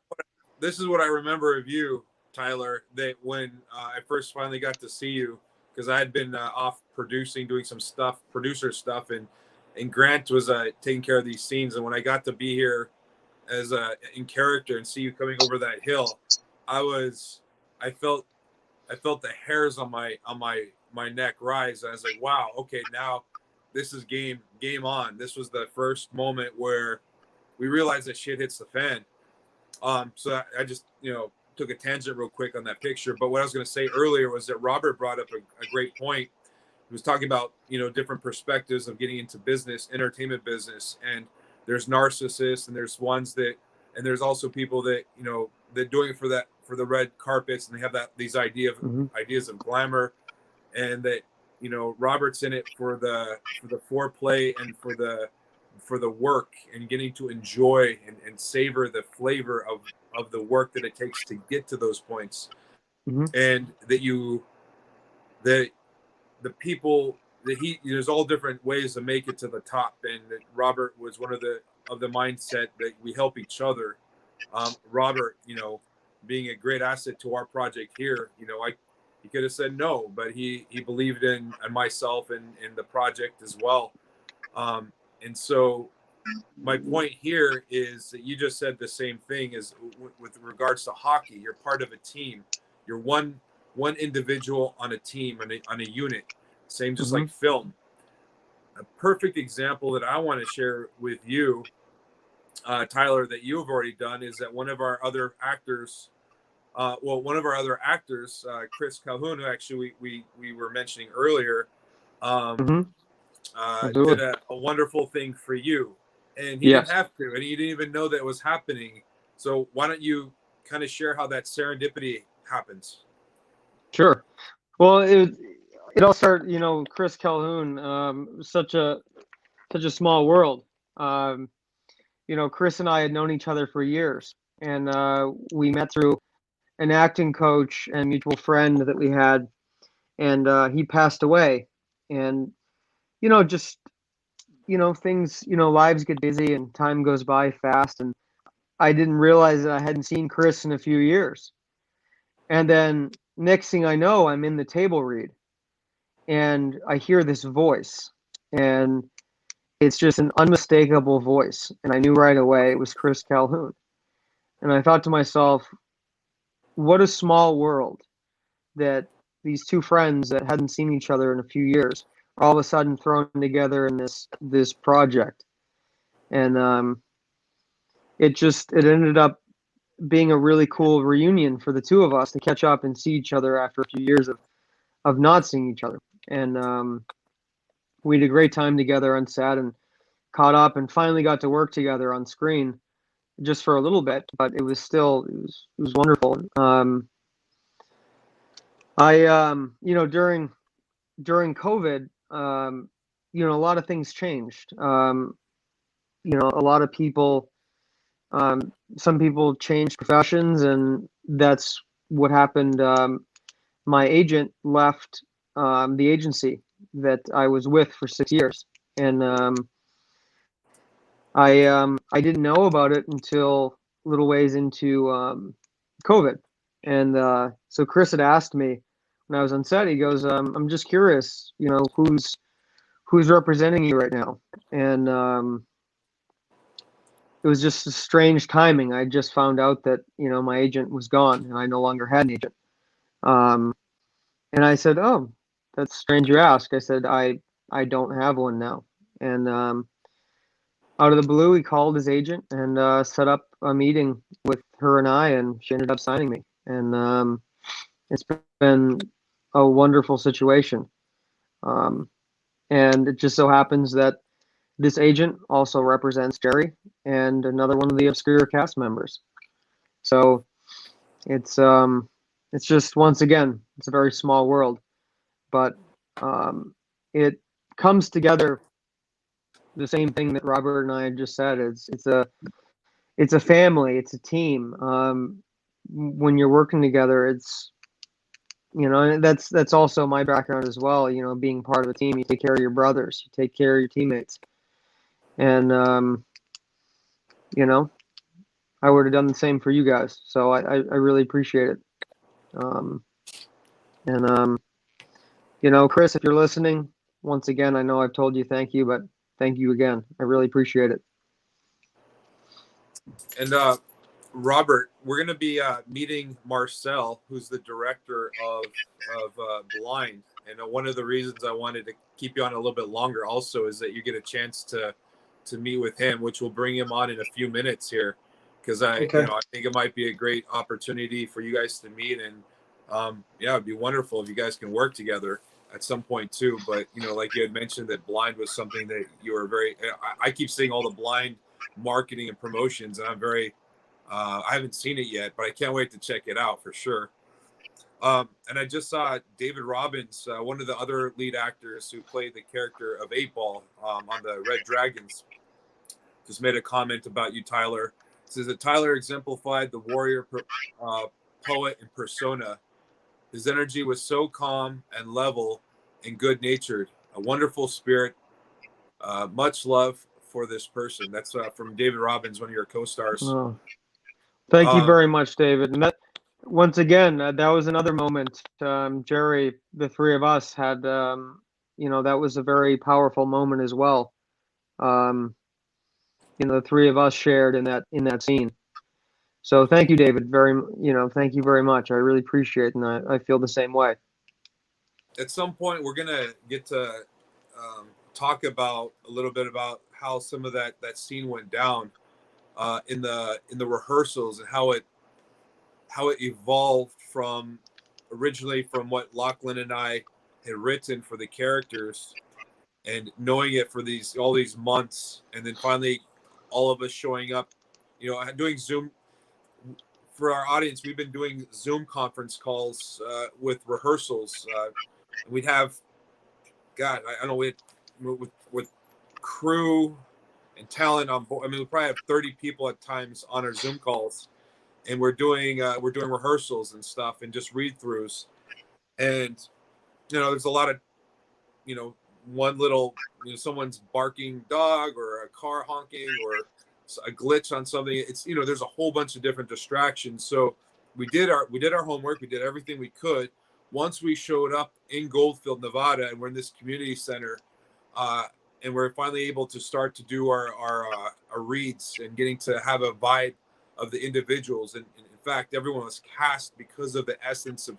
This is what I remember of you, Tyler, that when I first finally got to see you, because I had been off producing, doing some stuff, producer stuff, and Grant was taking care of these scenes. And when I got to be here as in character and see you coming over that hill, I felt the hairs on my neck rise. I was like, wow, okay, now this is game on. This was the first moment where we realized that shit hits the fan. So I just, took a tangent real quick on that picture. But what I was going to say earlier was that Robert brought up a great point. He was talking about, different perspectives of getting into business, entertainment business. And there's narcissists, and there's ones and there's also people that, they're doing it for the red carpets, and they have these ideas of glamour, and that, Robert's in it for the foreplay and for the work, and getting to enjoy and savor the flavor of the work that it takes to get to those points. Mm-hmm. And that the people that there's all different ways to make it to the top, and that Robert was one of the mindset that we help each other. Robert, being a great asset to our project here, he could have said no, but he believed in myself and in the project as well. And so my point here is that you just said the same thing as with regards to hockey. You're part of a team. You're one individual on a team, on a unit. Same, just like film. A perfect example that I want to share with you, Tyler, that you have already done, is that one of our other actors, Chris Calhoun, who actually we were mentioning earlier, did a wonderful thing for you. And he didn't have to, and he didn't even know that it was happening. So why don't you kind of share how that serendipity happens? Sure. Well, it all started, Chris Calhoun, such a small world. Chris and I had known each other for years, and we met through an acting coach and mutual friend that we had, and he passed away. And things, lives get busy and time goes by fast, and I didn't realize that I hadn't seen Chris in a few years. And then next thing I know, I'm in the table read, and I hear this voice, and it's just an unmistakable voice, and I knew right away it was Chris Calhoun. And I thought to myself, what a small world that these two friends that hadn't seen each other in a few years are all of a sudden thrown together in this project. And it ended up being a really cool reunion for the two of us to catch up and see each other after a few years of not seeing each other. And we had a great time together on set and caught up and finally got to work together on screen just for a little bit, but it was wonderful. During COVID, a lot of things changed. A lot of people, some people changed professions, and that's what happened. My agent left the agency that I was with for 6 years, and I didn't know about it until a little ways into COVID. And so Chris had asked me when I was on set, he goes, I'm just curious, who's representing you right now? And it was just a strange timing. I just found out that, my agent was gone and I no longer had an agent. And I said, oh, that's strange you ask. I said, I don't have one now. And out of the blue, he called his agent and set up a meeting with her and I, and she ended up signing me. And it's been a wonderful situation. And it just so happens that this agent also represents Jerry and another one of the obscure cast members. So it's just, once again, It's a very small world, but it comes together. The same thing that Robert and I just said. It's a family. It's a team. When you're working together, it's, you know, and that's also my background as well. You know, being part of a team, you take care of your brothers, you take care of your teammates, and you know, I would have done the same for you guys. So I really appreciate it. Um, and you know, Chris, if you're listening, once again, I know I've told you thank you, but thank you again. I really appreciate it. And Robert, we're going to be meeting Marcel, who's the director of Blind. And one of the reasons I wanted to keep you on a little bit longer also is that you get a chance to meet with him, which will bring him on in a few minutes here, because I think it might be a great opportunity for you guys to meet. And yeah, it'd be wonderful if you guys can work together at some point too. But you know, like you had mentioned, that Blind was something that you were very. I keep seeing all the Blind marketing and promotions, and I'm very. I haven't seen it yet, but I can't wait to check it out for sure. And I just saw David Robbins, one of the other lead actors who played the character of 8-Ball on the Red Dragons, just made a comment about you, Tyler. It says that Tyler exemplified the warrior, poet, and persona. His energy was so calm and level and good-natured, a wonderful spirit. Much love for this person. That's from David Robbins, one of your co-stars. Oh, thank you very much, David. And that, once again, that was another moment. Jerry, the three of us had, you know, that was a very powerful moment as well. You know, the three of us shared in that scene. So thank you, David. Thank you very much. I really appreciate it, and I feel the same way. At some point, we're gonna get to talk about a little bit about how some of that scene went down in the rehearsals, and how it evolved from originally from what Lachlan and I had written for the characters, and knowing it for all these months, and then finally all of us showing up, you know, doing Zoom. For our audience, we've been doing Zoom conference calls with rehearsals. We'd have, God, I don't know, with crew and talent on board. I mean, we probably have 30 people at times on our Zoom calls, and we're doing rehearsals and stuff, and just read-throughs. And you know, there's a lot of, you know, one little, you know, someone's barking dog or a car honking or a glitch on something. It's, you know, there's a whole bunch of different distractions. So we did our homework. We did everything we could. Once we showed up in Goldfield, Nevada, and we're in this community center, and we're finally able to start to do our reads and getting to have a vibe of the individuals. And in fact, everyone was cast because of the essence of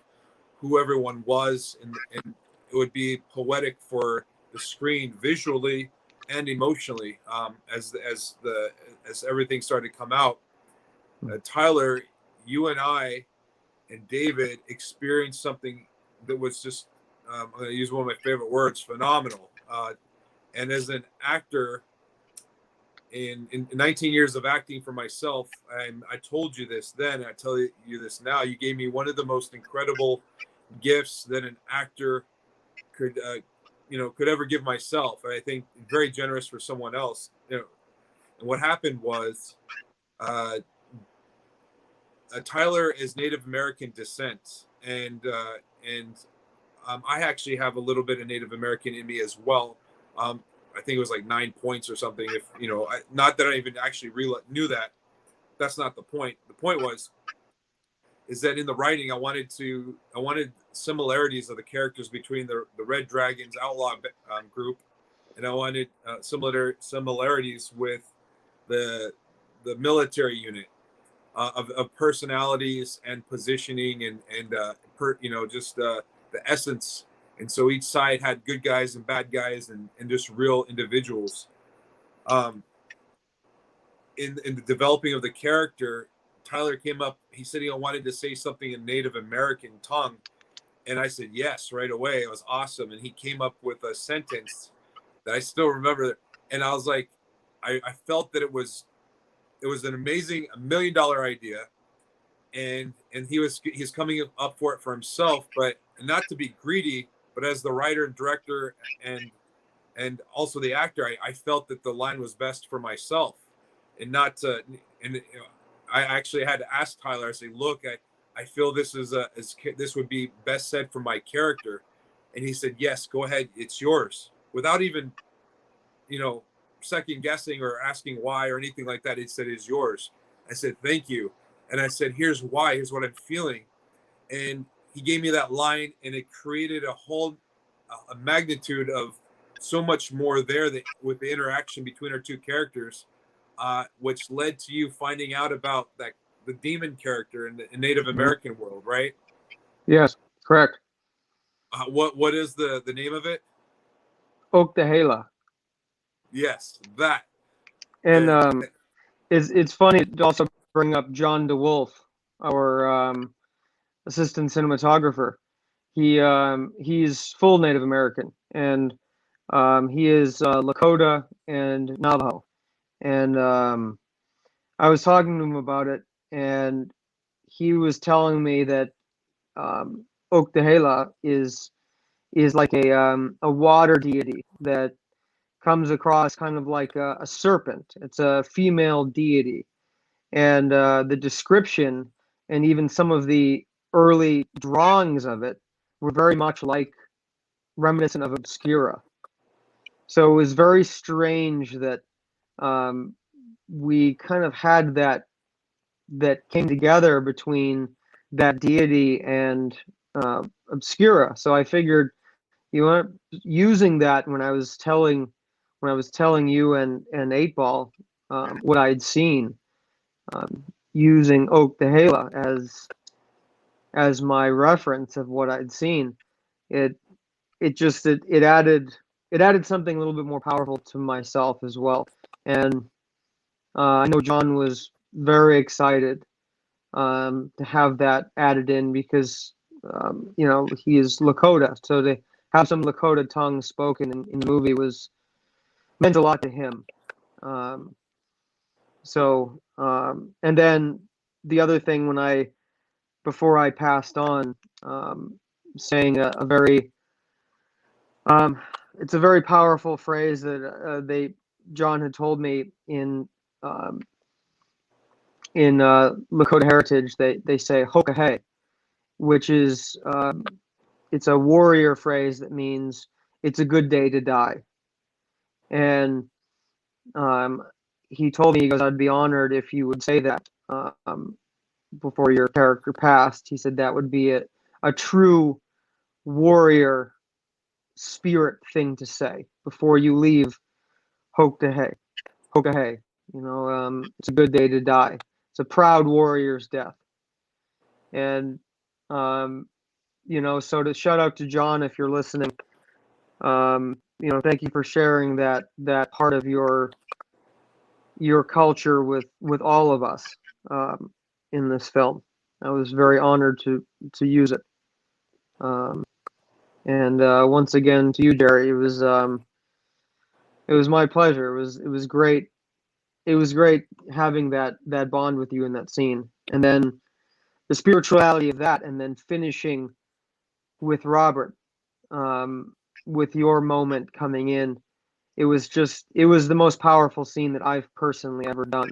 who everyone was, and it would be poetic for the screen visually and emotionally, as everything started to come out. Tyler, you and I and David experienced something that was just, I'm going to use one of my favorite words, phenomenal. And as an actor, in 19 years of acting for myself, and I told you this then, I tell you this now, you gave me one of the most incredible gifts that an actor could ever give myself. And I think very generous for someone else. You know, and what happened was, Tyler is Native American descent, and I actually have a little bit of Native American in me as well. I think it was like 9 points or something. If you know, not that I even actually knew that. That's not the point. The point is that in the writing, I wanted similarities of the characters between the Red Dragons outlaw group, and I wanted similarities with the military unit, of personalities and positioning and the essence. And so each side had good guys and bad guys and just real individuals. In the developing of the character, Tyler came up, he said he wanted to say something in Native American tongue. And I said, yes, right away. It was awesome. And he came up with a sentence that I still remember. And I was like, I felt that it was an amazing $1 million idea. And he's coming up for it for himself, but not to be greedy, but as the writer and director and also the actor, I felt that the line was best for myself, and not to. And I actually had to ask Tyler. I say, look, I feel this this would be best said for my character, and he said, yes, go ahead, it's yours, without even, second guessing or asking why or anything like that. He said, it's yours. I said, thank you, and I said, here's why. Here's what I'm feeling, and he gave me that line, and it created a magnitude of so much more there that with the interaction between our two characters, which led to you finding out about the demon character in the Native American world, right? Yes, correct. What is the name of it? Oktahela. Yes, that. And it's funny to also bring up John DeWolf, our assistant cinematographer. He's full Native American, and he is Lakota and Navajo. And I was talking to him about it, and he was telling me that Oktahela is like a water deity that comes across kind of like a serpent. It's a female deity, and the description and even some of the early drawings of it were very much like reminiscent of Obscura. So it was very strange that we kind of had that came together between that deity and Obscura. So I figured, using that when I was telling you and 8 Ball what I had seen, using Oktahela as my reference of what I'd seen, it added something a little bit more powerful to myself as well. And I know John was very excited to have that added in because he is Lakota, so to have some Lakota tongue spoken in the movie meant a lot to him. And then the other thing, before I passed on, saying a very it's a very powerful phrase that John had told me in Lakota heritage. They say hokahe, which is it's a warrior phrase that means it's a good day to die. And he told me, he goes, I'd be honored if you would say that before your character passed. He said that would be a true warrior spirit thing to say before you leave Hokahe. It's a good day to die. It's a proud warrior's death. And so to shout out to John, if you're listening, thank you for sharing that part of your culture with all of us in this film. I was very honored to use it. And once again to you, Jerry, it was my pleasure. It was great. It was great having that bond with you in that scene, and then the spirituality of that, and then finishing with Robert, with your moment coming in. It was the most powerful scene that I've personally ever done,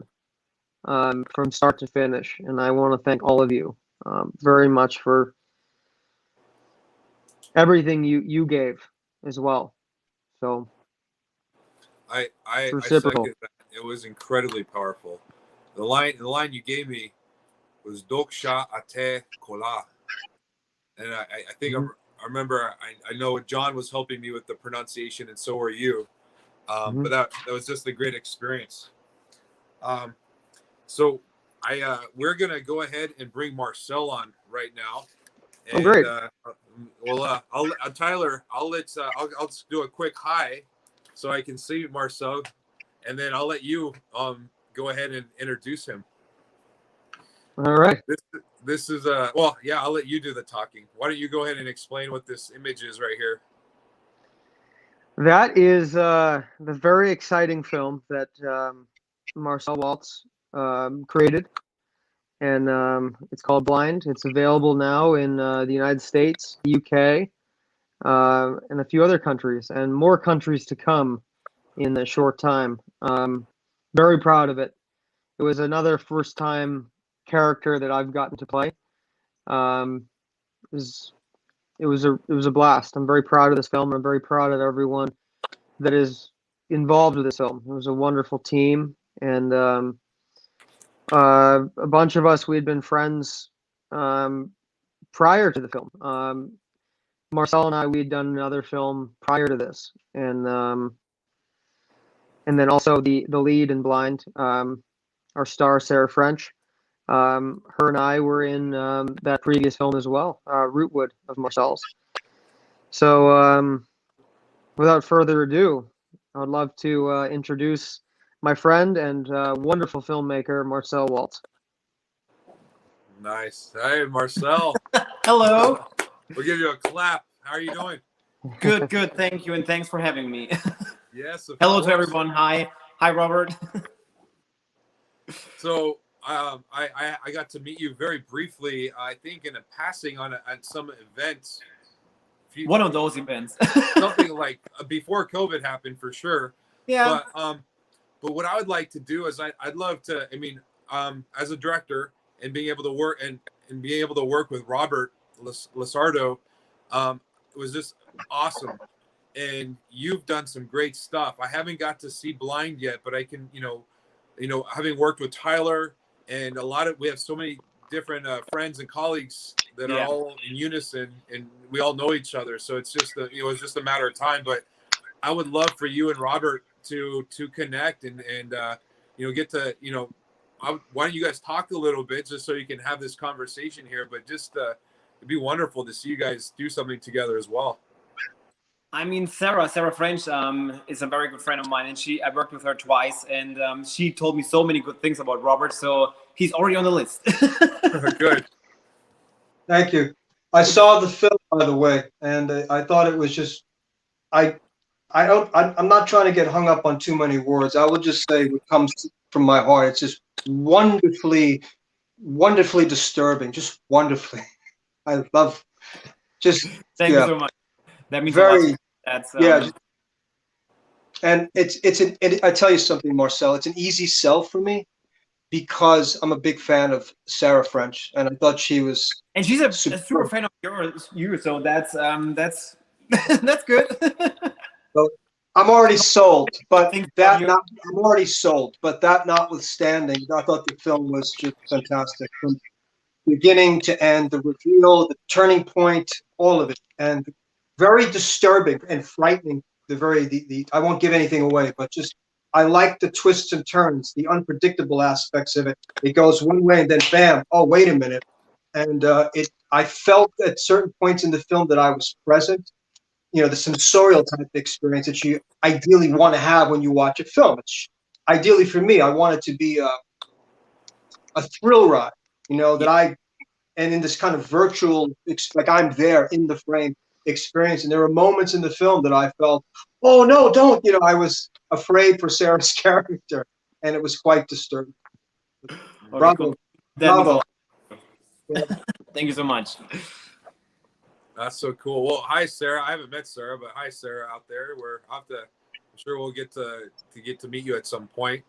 from start to finish. And I want to thank all of you very much for everything you gave as well. So I reciprocal. second that. It was incredibly powerful. The line you gave me was Doksha Ate Kola, and I think I remember. I know John was helping me with the pronunciation, and so were you. But that was just a great experience. So we're gonna go ahead and bring Marcel on right now. And, great. Tyler, I'll just do a quick hi, so I can see Marcel, and then I'll let you go ahead and introduce him. All right. This is I'll let you do the talking. Why don't you go ahead and explain what this image is right here? That is the very exciting film that Marcel Walz created, and it's called Blind. It's available now in the United States, the UK, and a few other countries, and more countries to come in a short time. Very proud of it. It was another first-time character that I've gotten to play. It was a blast. I'm very proud of this film. I'm very proud of everyone that is involved with this film. It was a wonderful team, and a bunch of us, we had been friends prior to the film. Marcel and I, we had done another film prior to this, and then also the lead in Blind, our star Sarah French. Her and I were in that previous film as well, Rootwood of Marcel's. So without further ado, I would love to introduce my friend and wonderful filmmaker, Marcel Walz. Nice. Hey, Marcel. Hello. We'll give you a clap. How are you doing? Good, good. Thank you, and thanks for having me. Yes. Hello to everyone. Hi, Robert. So I got to meet you very briefly, I think in a passing at some event. One of those events. Something like before COVID happened, for sure. Yeah. But what I would like to do is I'd love to. I mean, as a director and being able to work and being able to work with Robert LaSardo, it was just awesome. And you've done some great stuff. I haven't got to see Blind yet, but I can, having worked with Tyler and we have so many different friends and colleagues that are all in unison, and we all know each other. So it's just it's just a matter of time. But I would love for you and Robert to connect and get to why don't you guys talk a little bit just so you can have this conversation here? But just it'd be wonderful to see you guys do something together as well. I mean, Sarah French is a very good friend of mine, and I worked with her twice, and she told me so many good things about Robert, so he's already on the list. Good. Thank you. I saw the film, by the way, and I thought it was just, I'm not trying to get hung up on too many words. I will just say what comes from my heart. It's just wonderfully disturbing, just wonderfully. I love just. Thank you so much. That means very. A lot. That's and I tell you something, Marcel. It's an easy sell for me because I'm a big fan of Sarah French, and I thought she was. And she's a super fan of you, so that's that's good. So I'm already sold, but I'm already sold. But that notwithstanding, I thought the film was just fantastic from beginning to end. The reveal, the turning point, all of it, and very disturbing and frightening. I won't give anything away, but just I like the twists and turns, the unpredictable aspects of it. It goes one way and then bam, oh wait a minute. And I felt at certain points in the film that I was present. The sensorial type of experience that you ideally want to have when you watch a film. Ideally for me, I want it to be a thrill ride, and in this kind of virtual, like I'm there in the frame experience. And there were moments in the film that I felt, oh no, don't, I was afraid for Sarah's character, and it was quite disturbing. Bravo. Cool. Bravo. Thank you so much. That's so cool. Well, hi Sarah. I haven't met Sarah, but hi Sarah out there. I'm sure we'll get to meet you at some point.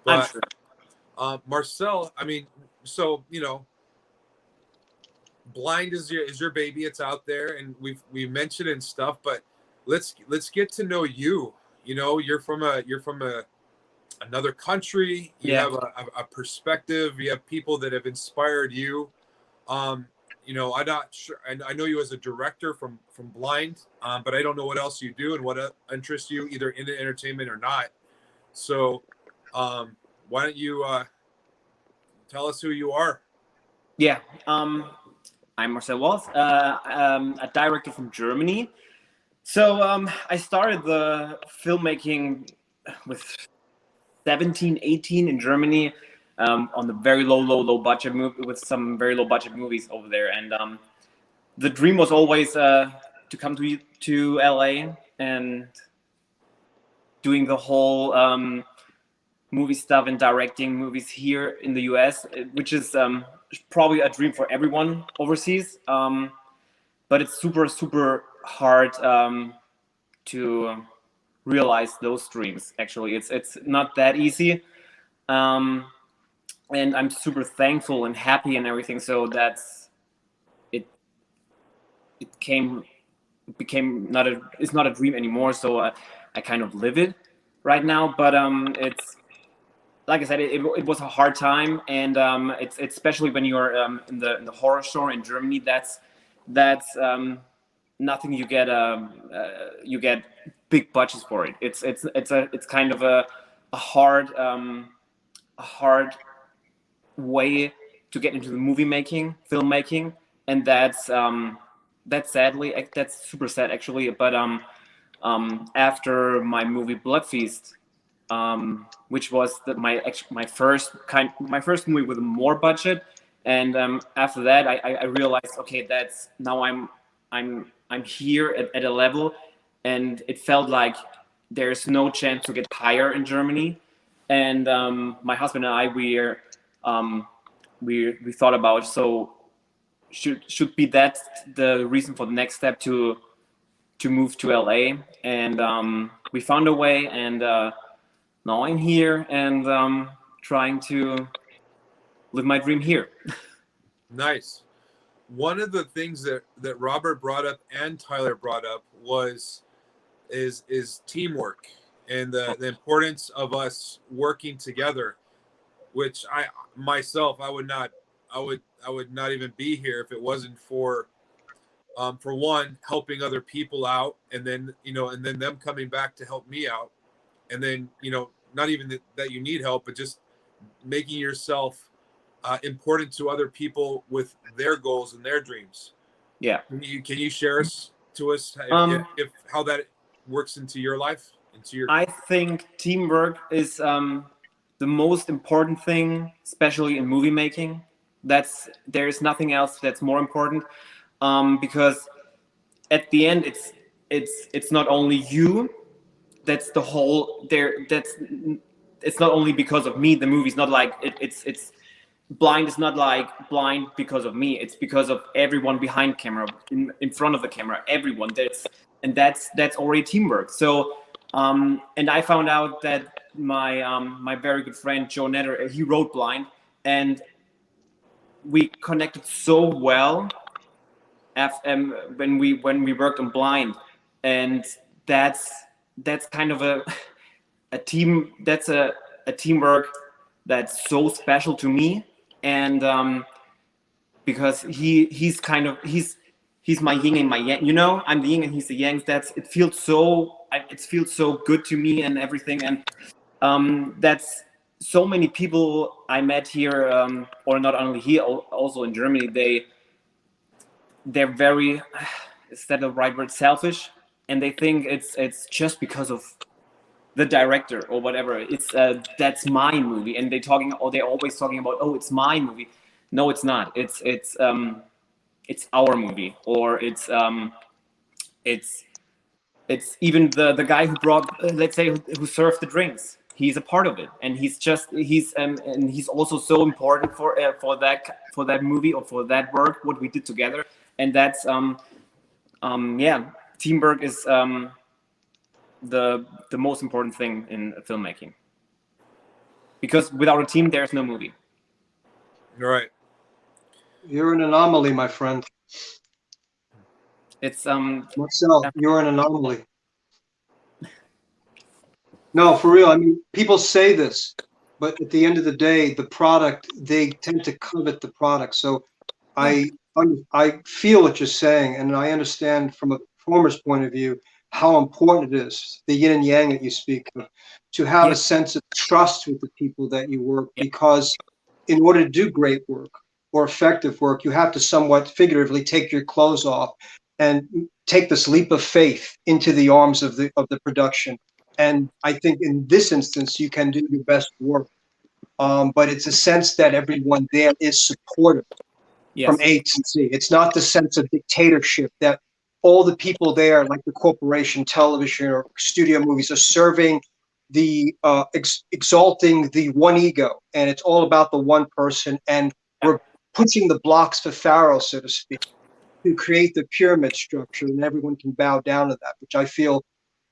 But I'm sure. Marcel, I mean, so Blind is your baby. It's out there, and we mentioned it and stuff. But let's get to know you. You're from another country. You have a perspective. You have people that have inspired you. I'm not sure. I know you as a director from Blind, but I don't know what else you do and what interests you either in the entertainment or not. So, why don't you tell us who you are? Yeah. I'm Marcel Walz, a director from Germany. So I started the filmmaking with 17, 18 in Germany on the very low budget with some very low budget movies over there. And the dream was always to come to LA and doing the whole movie stuff and directing movies here in the US, which is probably a dream for everyone overseas. But it's super, super hard to realize those dreams. Actually, it's not that easy. And I'm super thankful and happy and everything. So that's it. It became not a. It's not a dream anymore. So I kind of live it right now. But it's like I said, it was a hard time, and it's especially when you're in the horror store in Germany. That's nothing you get. You get big budgets for it. It's kind of a hard way to get into the filmmaking, and that's sadly, that's super sad actually. But after my movie Blood Feast, which was my first movie with more budget, and after that I realized, okay, that's now I'm here at a level, and it felt like there's no chance to get higher in Germany. And my husband and I, we thought about, so should be that the reason for the next step to move to LA, and we found a way, and now I'm here and trying to live my dream here. Nice. One of the things that Robert brought up and Tyler brought up is teamwork and the importance of us working together, which I would not even be here if it wasn't for one, helping other people out, and then them coming back to help me out, and then not even that you need help, but just making yourself important to other people with their goals and their dreams. Yeah. Can you share to us if how that works into your life? I think teamwork is the most important thing, especially in movie making. There's nothing else that's more important, because at the end it's not only you. That's the whole there. It's not only because of me. The movie's not like it's blind. Is not like blind because of me. It's because of everyone behind camera, in front of the camera, everyone. That's already teamwork. So and I found out that my very good friend Joe Netter, he wrote Blind, and we connected so well when we worked on Blind, and that's kind of a team. That's a teamwork that's so special to me, and because he's my yin and my yang. I'm the yin and he's the yang. It feels so good to me and everything, and that's so many people I met here, or not only here, also in Germany. They're very, is that the right word, selfish, and they think it's just because of the director or whatever. It's that's my movie, and they're always talking about, oh, it's my movie. No, it's not. It's our movie, or it's even the guy who brought, let's say, who served the drinks. He's a part of it, and he's also so important for that movie, or for that work what we did together. And that's teamwork is the most important thing in filmmaking, because without a team there's no movie. You're right. You're an anomaly, my friend. It's Marcel, you're an anomaly. No, for real. I mean, people say this, but at the end of the day, the product, they tend to covet the product. So I feel what you're saying, and I understand from a performer's point of view how important it is, the yin and yang that you speak of, to have a sense of trust with the people that you work, because in order to do great work or effective work, you have to somewhat figuratively take your clothes off and take this leap of faith into the arms of the production. And I think in this instance, you can do your best work. But it's a sense that everyone there is supportive from A to Z. It's not the sense of dictatorship that all the people there, like the corporation, television, or studio movies, are serving exalting the one ego, and it's all about the one person, and we're pushing the blocks to Pharaoh, so to speak, to create the pyramid structure, and everyone can bow down to that, which I feel,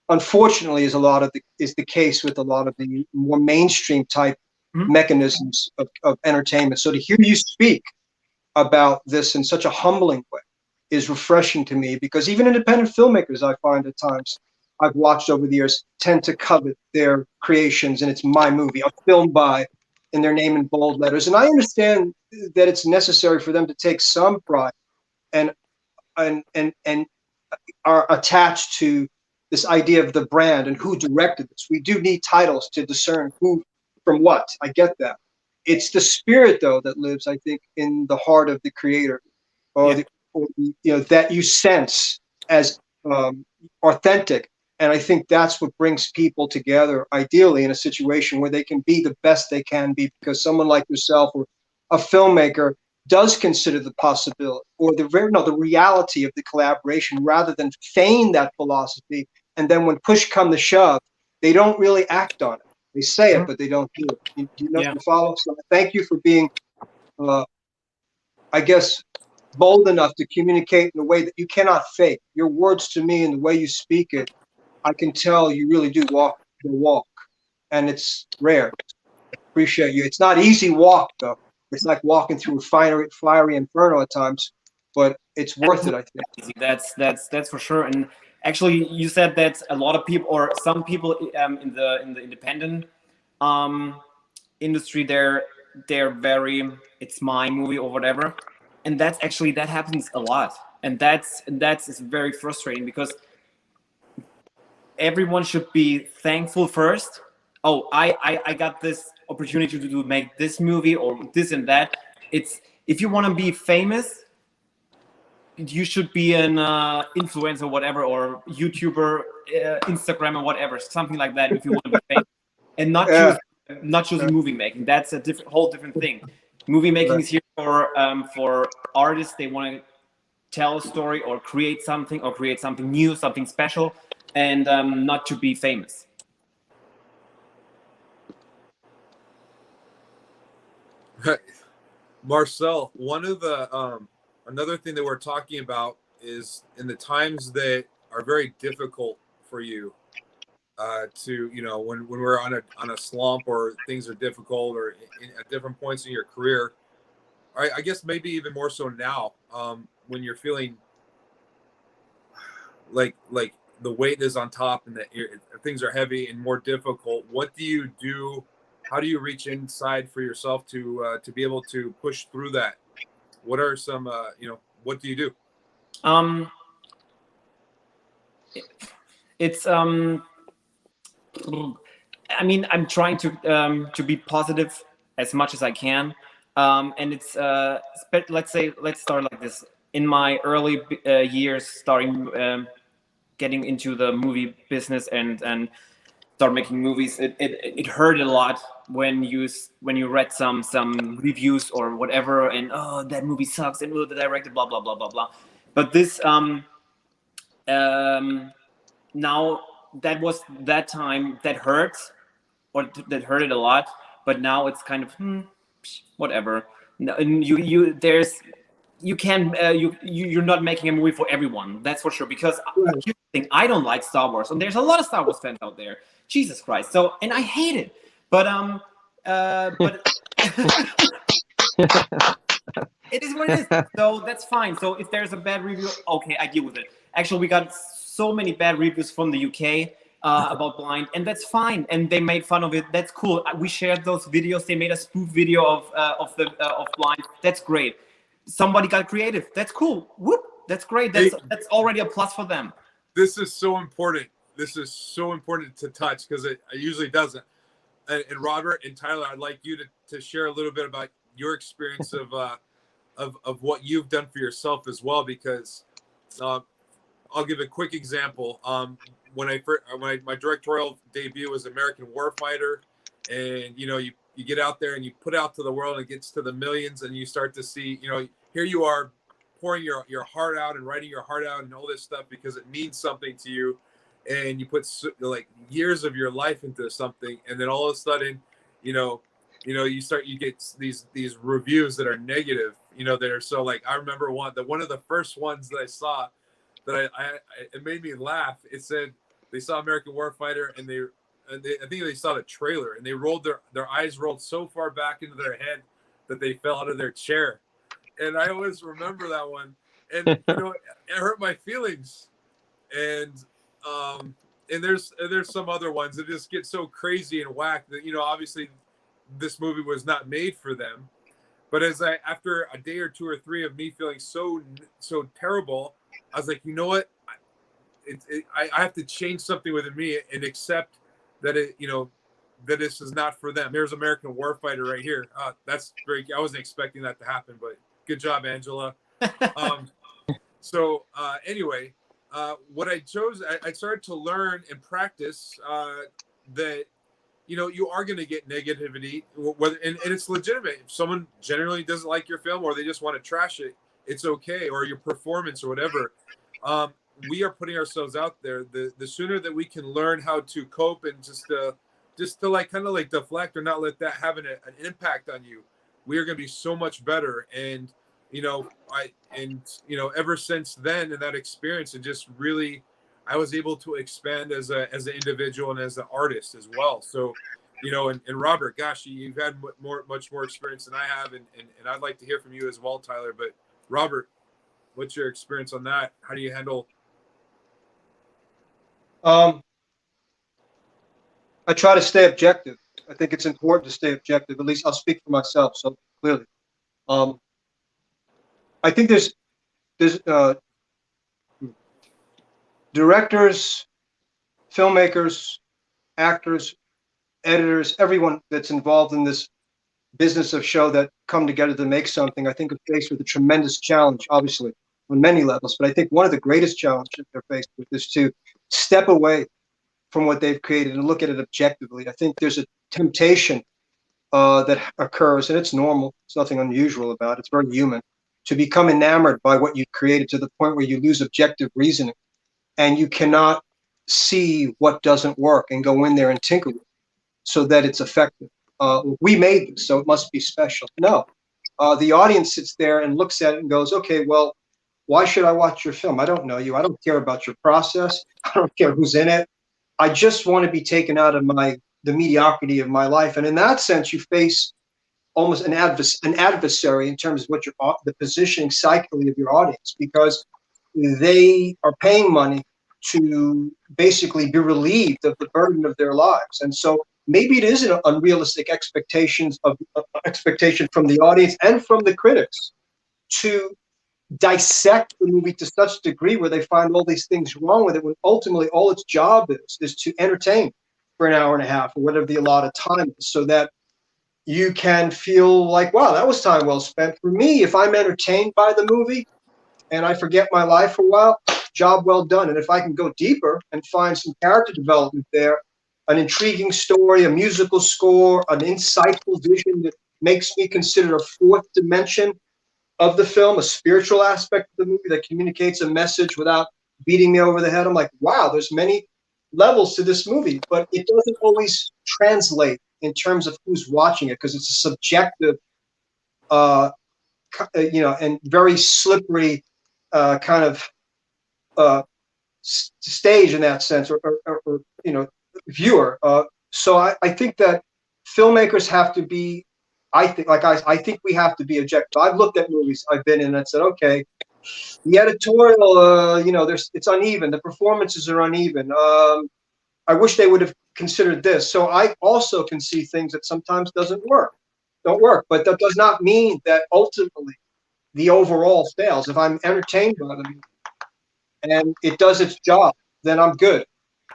unfortunately, is the case with a lot of the more mainstream type mechanisms of entertainment. So to hear you speak about this in such a humbling way is refreshing to me, because even independent filmmakers, I find at times I've watched over the years, tend to covet their creations, and it's my movie, a film by, in their name in bold letters. And I understand that it's necessary for them to take some pride and are attached to this idea of the brand and who directed this. We do need titles to discern who from what. I get that. It's the spirit, though, that lives, I think, in the heart of the creator, or that you sense as authentic. And I think that's what brings people together, ideally, in a situation where they can be the best they can be, because someone like yourself, or a filmmaker, does consider the possibility or the reality of the collaboration, rather than feign that philosophy. And then when push come to shove, they don't really act on it. They say it, but they don't do it. You know, you follow? So thank you for being, I guess, bold enough to communicate in a way that you cannot fake. Your words to me and the way you speak it, I can tell you really do walk the walk, and it's rare. Appreciate you. It's not easy walk, though. It's like walking through a fiery inferno at times, but it's worth it, I think. That's for sure. And actually, you said that a lot of people, or some people in the independent industry, they're very, it's my movie or whatever, and that happens a lot, and that's very frustrating, because everyone should be thankful first. Oh, I got this opportunity to make this movie or this and that. It's, if you want to be famous, you should be an influencer or whatever, or YouTuber, Instagram or whatever, something like that, if you want to be famous, and not choose movie making. That's a whole different thing. Movie making is here for artists. They want to tell a story or create something new, something special, and not to be famous. Marcel, one of the another thing that we're talking about is in the times that are very difficult for you, to, you know, when we're on a slump, or things are difficult, or at different points in your career, I guess maybe even more so now, when you're feeling like the weight is on top and that things are heavy and more difficult. What do you do? How do you reach inside for yourself to be able to push through that? What are some, what do you do? It's I mean, I'm trying to be positive as much as I can, and it's let's start like this. In my early years, starting getting into the movie business and start making movies, it hurt a lot when you read some reviews or whatever, and oh, that movie sucks, and the director blah blah blah blah blah. But this now, that was that time that hurts, or that hurted a lot, but now it's kind of whatever. And you're not making a movie for everyone, that's for sure, because here's the thing, I don't like Star Wars, and there's a lot of Star Wars fans out there, Jesus Christ, so, and I hate it, but it is what it is, so that's fine. So if there's a bad review, okay, I deal with it. Actually, we got so many bad reviews from the UK about Blind, and that's fine, and they made fun of it, that's cool. We shared those videos, they made a spoof video of Blind, that's great. Somebody got creative, that's cool. Whoop, that's great. That's already a plus for them. This is so important. This is so important to touch, because it usually doesn't. And Robert and Tyler, I'd like you to share a little bit about your experience of what you've done for yourself as well, because I'll give a quick example. When my directorial debut was American Warfighter, and you get out there and you put out to the world, and it gets to the millions, and you start to see, here you are pouring your heart out and writing your heart out and all this stuff because it means something to you. and you put like years of your life into something, and then all of a sudden, you know, you get these reviews that are negative, that are so, like, I remember one of the first ones that I saw that it made me laugh. It said they saw American Warfighter, and I think they saw the trailer, and they rolled their eyes rolled so far back into their head that they fell out of their chair. And I always remember that one, and it hurt my feelings. And there's some other ones that just get so crazy and whack that, obviously this movie was not made for them. But after a day or two or three of me feeling so terrible, I was like, you know what? I have to change something within me and accept that that this is not for them. There's American Warfighter right here. That's great. I wasn't expecting that to happen, but good job, Angela. Anyway, what I chose, I started to learn and practice that, you are going to get negativity, and it's legitimate. If someone generally doesn't like your film, or they just want to trash it, it's okay, or your performance or whatever. We are putting ourselves out there. The sooner that we can learn how to cope and just to like kind of like deflect or not let that have an impact on you, we are going to be so much better. And ever since then, and that experience, and just really, I was able to expand as an individual and as an artist as well. So, and Robert, gosh, you've had much more experience than I have, and I'd like to hear from you as well, Tyler. But Robert, what's your experience on that? How do you handle? I try to stay objective. I think it's important to stay objective. At least I'll speak for myself. So clearly, I think there's directors, filmmakers, actors, editors, everyone that's involved in this business of show that come together to make something, I think are faced with a tremendous challenge, obviously, on many levels. But I think one of the greatest challenges they're faced with is to step away from what they've created and look at it objectively. I think there's a temptation that occurs, and it's normal. It's nothing unusual about it. It's very human to become enamored by what you've created to the point where you lose objective reasoning and you cannot see what doesn't work and go in there and tinker with it so that it's effective. We made this, so it must be special. No, the audience sits there and looks at it and goes, okay, well, why should I watch your film? I don't know you. I don't care about your process. I don't care who's in it. I just want to be taken out of the mediocrity of my life. And in that sense, you face almost an adversary in terms of what the positioning psychically of your audience, because they are paying money to basically be relieved of the burden of their lives. And so maybe it is an unrealistic expectation from the audience and from the critics to dissect the movie to such a degree where they find all these things wrong with it, when ultimately all its job is to entertain for an hour and a half or whatever the allotted time is, so that you can feel like, wow, that was time well spent. For me, if I'm entertained by the movie and I forget my life for a while, job well done. And if I can go deeper and find some character development there, an intriguing story, a musical score, an insightful vision that makes me consider a fourth dimension of the film, a spiritual aspect of the movie that communicates a message without beating me over the head, I'm like, wow, there's many levels to this movie, but it doesn't always translate in terms of who's watching it, because it's a subjective, and very slippery kind of stage in that sense, or viewer. So I think that filmmakers have to be, I think we have to be objective. I've looked at movies I've been in and said, okay, the editorial, it's uneven. The performances are uneven. I wish they would have considered this. So I also can see things that sometimes don't work. But that does not mean that ultimately the overall fails. If I'm entertained by the movie and it does its job, then I'm good.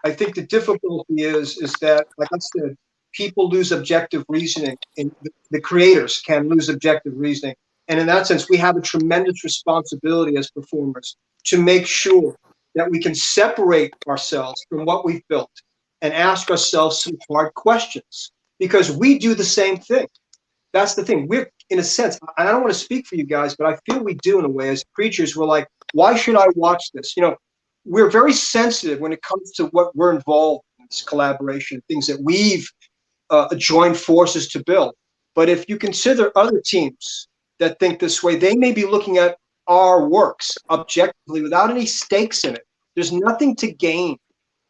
I think the difficulty is that, like I said, people lose objective reasoning, and the creators can lose objective reasoning. And in that sense, we have a tremendous responsibility as performers to make sure that we can separate ourselves from what we've built and ask ourselves some hard questions, because we do the same thing. That's the thing. We're, in a sense, I don't want to speak for you guys, but I feel we do in a way. As creatures, we're like, why should I watch this? we're very sensitive when it comes to what we're involved in this collaboration, things that we've joined forces to build. But if you consider other teams that think this way, they may be looking at our works objectively without any stakes in it. There's nothing to gain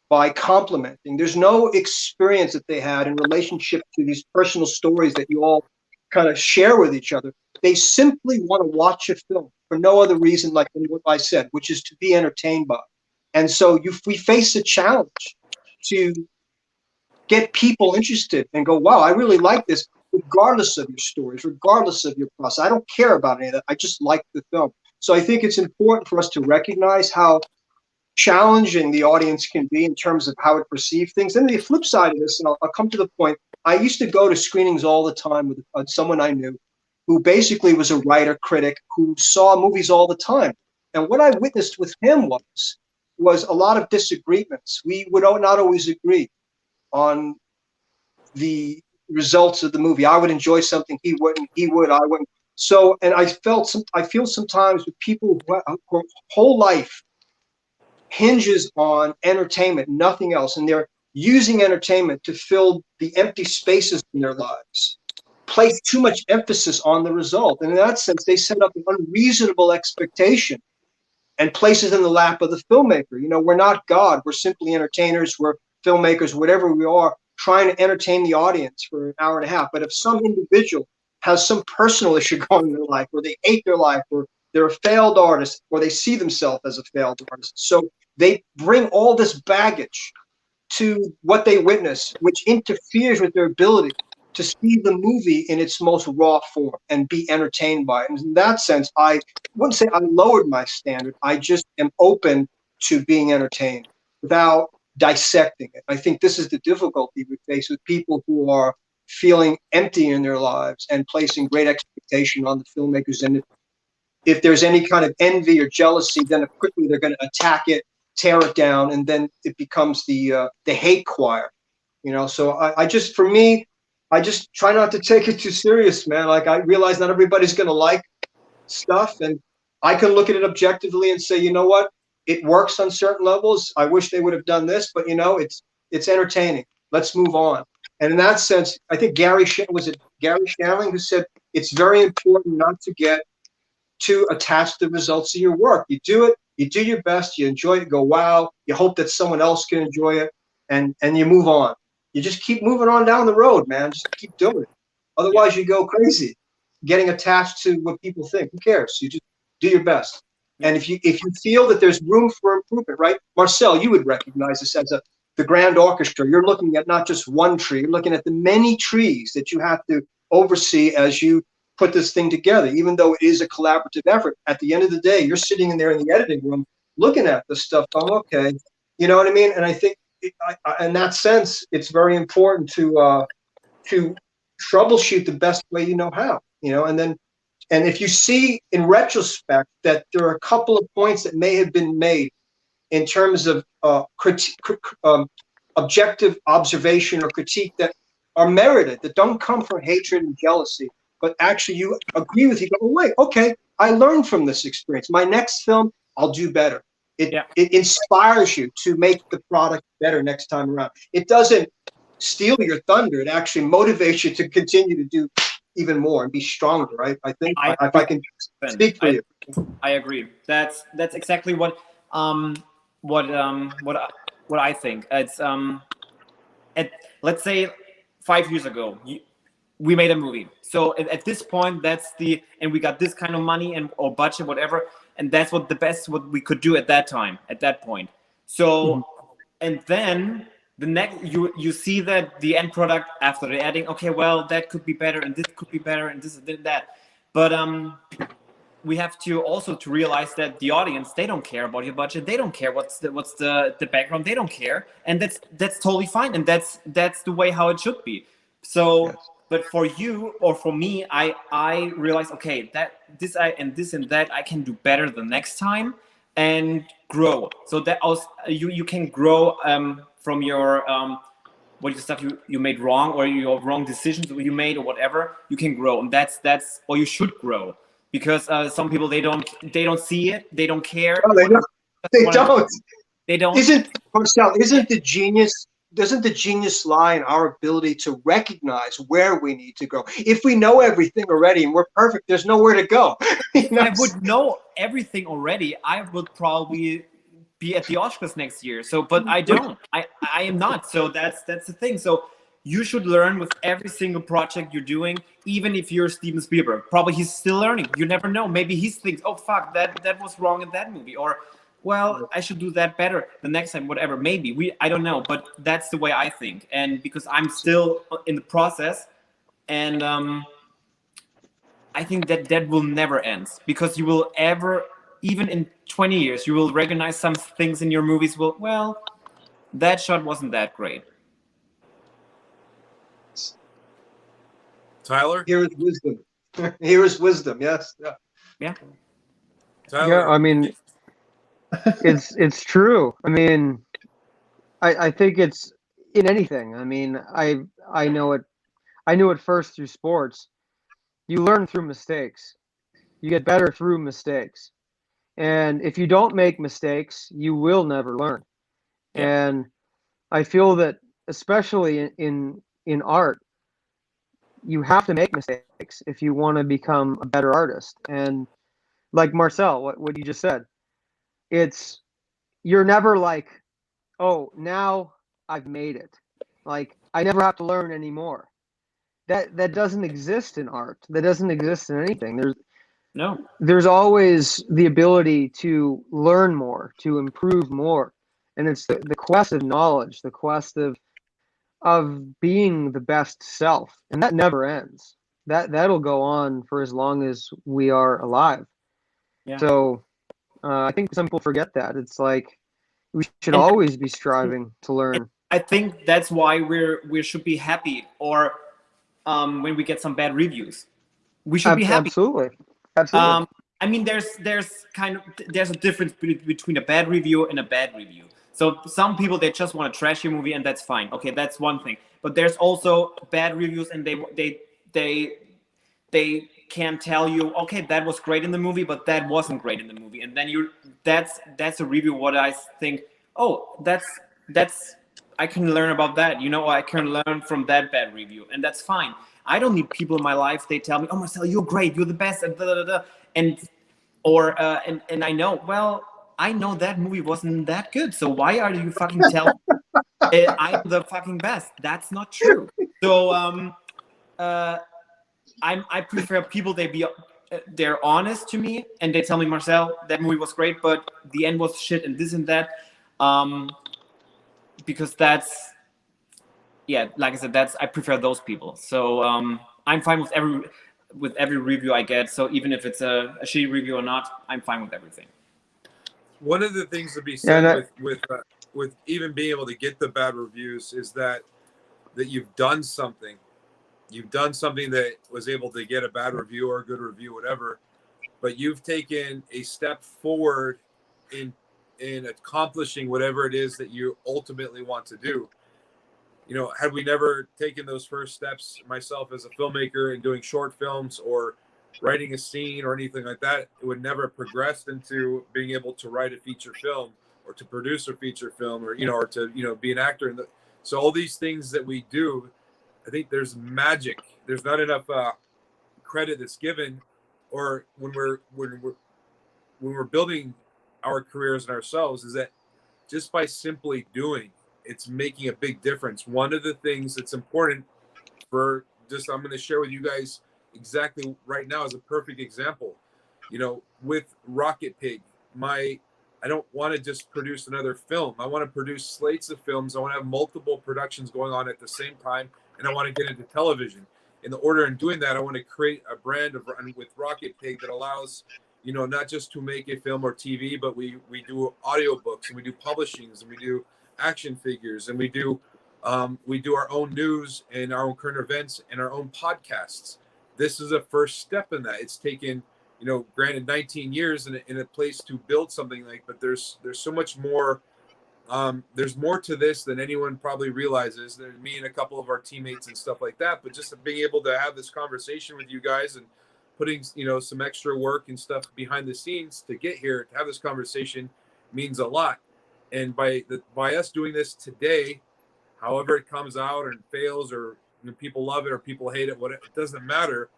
by complimenting. There's no experience that they had in relationship to these personal stories that you all kind of share with each other. They simply want to watch a film for no other reason, like what I said, which is to be entertained by. And so we face a challenge to get people interested and go, wow, I really like this, regardless of your stories, regardless of your process. I don't care about any of that. I just like the film. So I think it's important for us to recognize how challenging the audience can be in terms of how it perceives things. And the flip side of this, and I'll come to the point, I used to go to screenings all the time with someone I knew who basically was a writer, critic, who saw movies all the time. And what I witnessed with him was a lot of disagreements. We would not always agree on the results of the movie. I would enjoy something, he wouldn't, I wouldn't. So, and I feel sometimes with people whose whole life hinges on entertainment, nothing else, and they're using entertainment to fill the empty spaces in their lives, place too much emphasis on the result. And in that sense, they set up an unreasonable expectation and place it in the lap of the filmmaker. You know, we're not God. We're simply entertainers. We're filmmakers, whatever we are, trying to entertain the audience for an hour and a half. But if some individual has some personal issue going in their life, or they hate their life, or they're a failed artist, or they see themselves as a failed artist, so they bring all this baggage to what they witness, which interferes with their ability to see the movie in its most raw form and be entertained by it. And in that sense, I wouldn't say I lowered my standard. I just am open to being entertained without dissecting it. I think this is the difficulty we face with people who are feeling empty in their lives and placing great expectation on the filmmakers. And if there's any kind of envy or jealousy, then quickly they're going to attack it, tear it down, and then it becomes the hate choir, you know. So I just try not to take it too serious, man. Like, I realize not everybody's going to like stuff, and I can look at it objectively and say, you know what, it works on certain levels. I wish they would have done this, but you know, it's entertaining. Let's move on. And in that sense, I think Gary Shandling who said it's very important not to get too attached to the results of your work. You do it, you do your best, you enjoy it, go wow, you hope that someone else can enjoy it, and you move on. You just keep moving on down the road, man. Just keep doing it. Otherwise, you go crazy, getting attached to what people think. Who cares? You just do your best. And if you feel that there's room for improvement, right? Marcel, you would recognize this as the grand orchestra. You're looking at not just one tree, you're looking at the many trees that you have to oversee as you put this thing together. Even though it is a collaborative effort, at the end of the day, you're sitting in there in the editing room looking at this stuff going, okay, you know what I mean? And I think in that sense, it's very important to troubleshoot the best way you know how, you know. And if you see in retrospect that there are a couple of points that may have been made in terms of objective observation or critique that are merited, that don't come from hatred and jealousy, but actually you agree with, you go, oh, wait, okay, I learned from this experience. My next film, I'll do better. It inspires you to make the product better next time around. It doesn't steal your thunder. It actually motivates you to continue to do even more and be stronger, right? I think if I can speak for you. I agree. That's exactly what I think. It's let's say 5 years ago, we made a movie. So at this point, and we got this kind of money or budget, whatever, and that's what we could do at that point. So, and then the next, you see that the end product after the editing, okay, well, that could be better, and this could be better, and this and that. But we have to also to realize that the audience, they don't care about your budget, they don't care what's the background, they don't care, and that's totally fine, and that's the way how it should be. So. Yes. But for you or for me, I realized, okay, that this and that I can do better the next time and grow. So that also you can grow from your what stuff you made wrong, or your wrong decisions that you made or whatever. You can grow, and that's or you should grow, because some people they don't see it, they don't care. No, they don't. They don't. Marcel, doesn't the genius lie in our ability to recognize where we need to go? If we know everything already and we're perfect, there's nowhere to go. If I would know everything already, I would probably be at the Oscars next year. So, but I don't. I am not. So that's the thing. So you should learn with every single project you're doing, even if you're Steven Spielberg. Probably he's still learning. You never know. Maybe he thinks, oh fuck, that was wrong in that movie, or well, I should do that better the next time. Whatever. Maybe I don't know, but that's the way I think. And because I'm still in the process, and I think that will never end, because you will even in 20 years, you will recognize some things in your movies. Well, that shot wasn't that great. Tyler? Here is wisdom. Here is wisdom. Yes. Yeah. Tyler, Yeah, I mean, it's true. I mean, I think it's in anything. I mean, I know it. I knew it first through sports. You learn through mistakes. You get better through mistakes. And if you don't make mistakes, you will never learn. Yeah. And I feel that especially in art, you have to make mistakes if you want to become a better artist. And like Marcel, what you just said, you're never like, oh, now I've made it. Like, I never have to learn anymore. That doesn't exist in art. That doesn't exist in anything. There's always the ability to learn more, to improve more. And it's the quest of knowledge, the quest of being the best self. And that never ends. That'll go on for as long as we are alive. Yeah. So I think some people forget that. It's like we should always be striving to learn. I think that's why we should be happy, or when we get some bad reviews, we should be happy. Absolutely. I mean, there's a difference between a bad review and a bad review. So some people, they just want to trash your movie, and that's fine. Okay, that's one thing. But there's also bad reviews, and they can tell you, okay, that was great in the movie, but that wasn't great in the movie. And then that's a review what I think, oh, that's I can learn about that. You know, I can learn from that bad review, and that's fine. I don't need people in my life. They tell me, "Oh, Marcel, you're great. You're the best." And and I know. Well, I know that movie wasn't that good. So why are you fucking telling me I'm the fucking best? That's not true. So I prefer people they're honest to me, and they tell me, Marcel, that movie was great, but the end was shit and this and that. Because that's, yeah, like I said, I prefer those people. So I'm fine with every review I get. So even if it's a shitty review or not, I'm fine with everything. One of the things to be said with even being able to get the bad reviews is that you've done something. You've done something that was able to get a bad review or a good review, whatever, but you've taken a step forward in accomplishing whatever it is that you ultimately want to do. You know, had we never taken those first steps, myself as a filmmaker and doing short films or writing a scene or anything like that, it would never have progressed into being able to write a feature film or to produce a feature film or, or to, be an actor. So all these things that we do, I think there's magic. There's not enough credit that's given, or when we're building our careers and ourselves, is that just by simply doing, it's making a big difference. One of the things that's important I'm going to share with you guys exactly right now is a perfect example. With RokitPig, I don't want to just produce another film. I want to produce slates of films. I want to have multiple productions going on at the same time, and I want to get into television. In doing that, I want to create a brand with RokitPig that allows, not just to make a film or TV, but we do audiobooks, and we do publishings, and we do action figures, and we do our own news and our own current events and our own podcasts. This is a first step in that. It's taken, granted 19 years in a place to build something but there's so much more. There's more to this than anyone probably realizes. There's me and a couple of our teammates and stuff like that, but just being able to have this conversation with you guys and putting, some extra work and stuff behind the scenes to get here, to have this conversation means a lot. And by us doing this today, however it comes out and fails, or people love it or people hate it, it doesn't matter.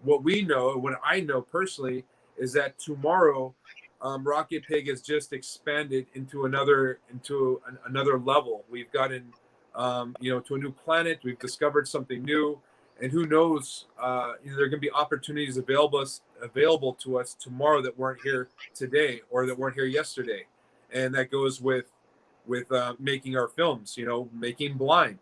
What we know, what I know personally, is that tomorrow, RokitPig has just expanded into another level. We've gotten, to a new planet. We've discovered something new, and who knows? There are going to be opportunities available to us tomorrow that weren't here today or that weren't here yesterday, and that goes with making our films. Making Blind.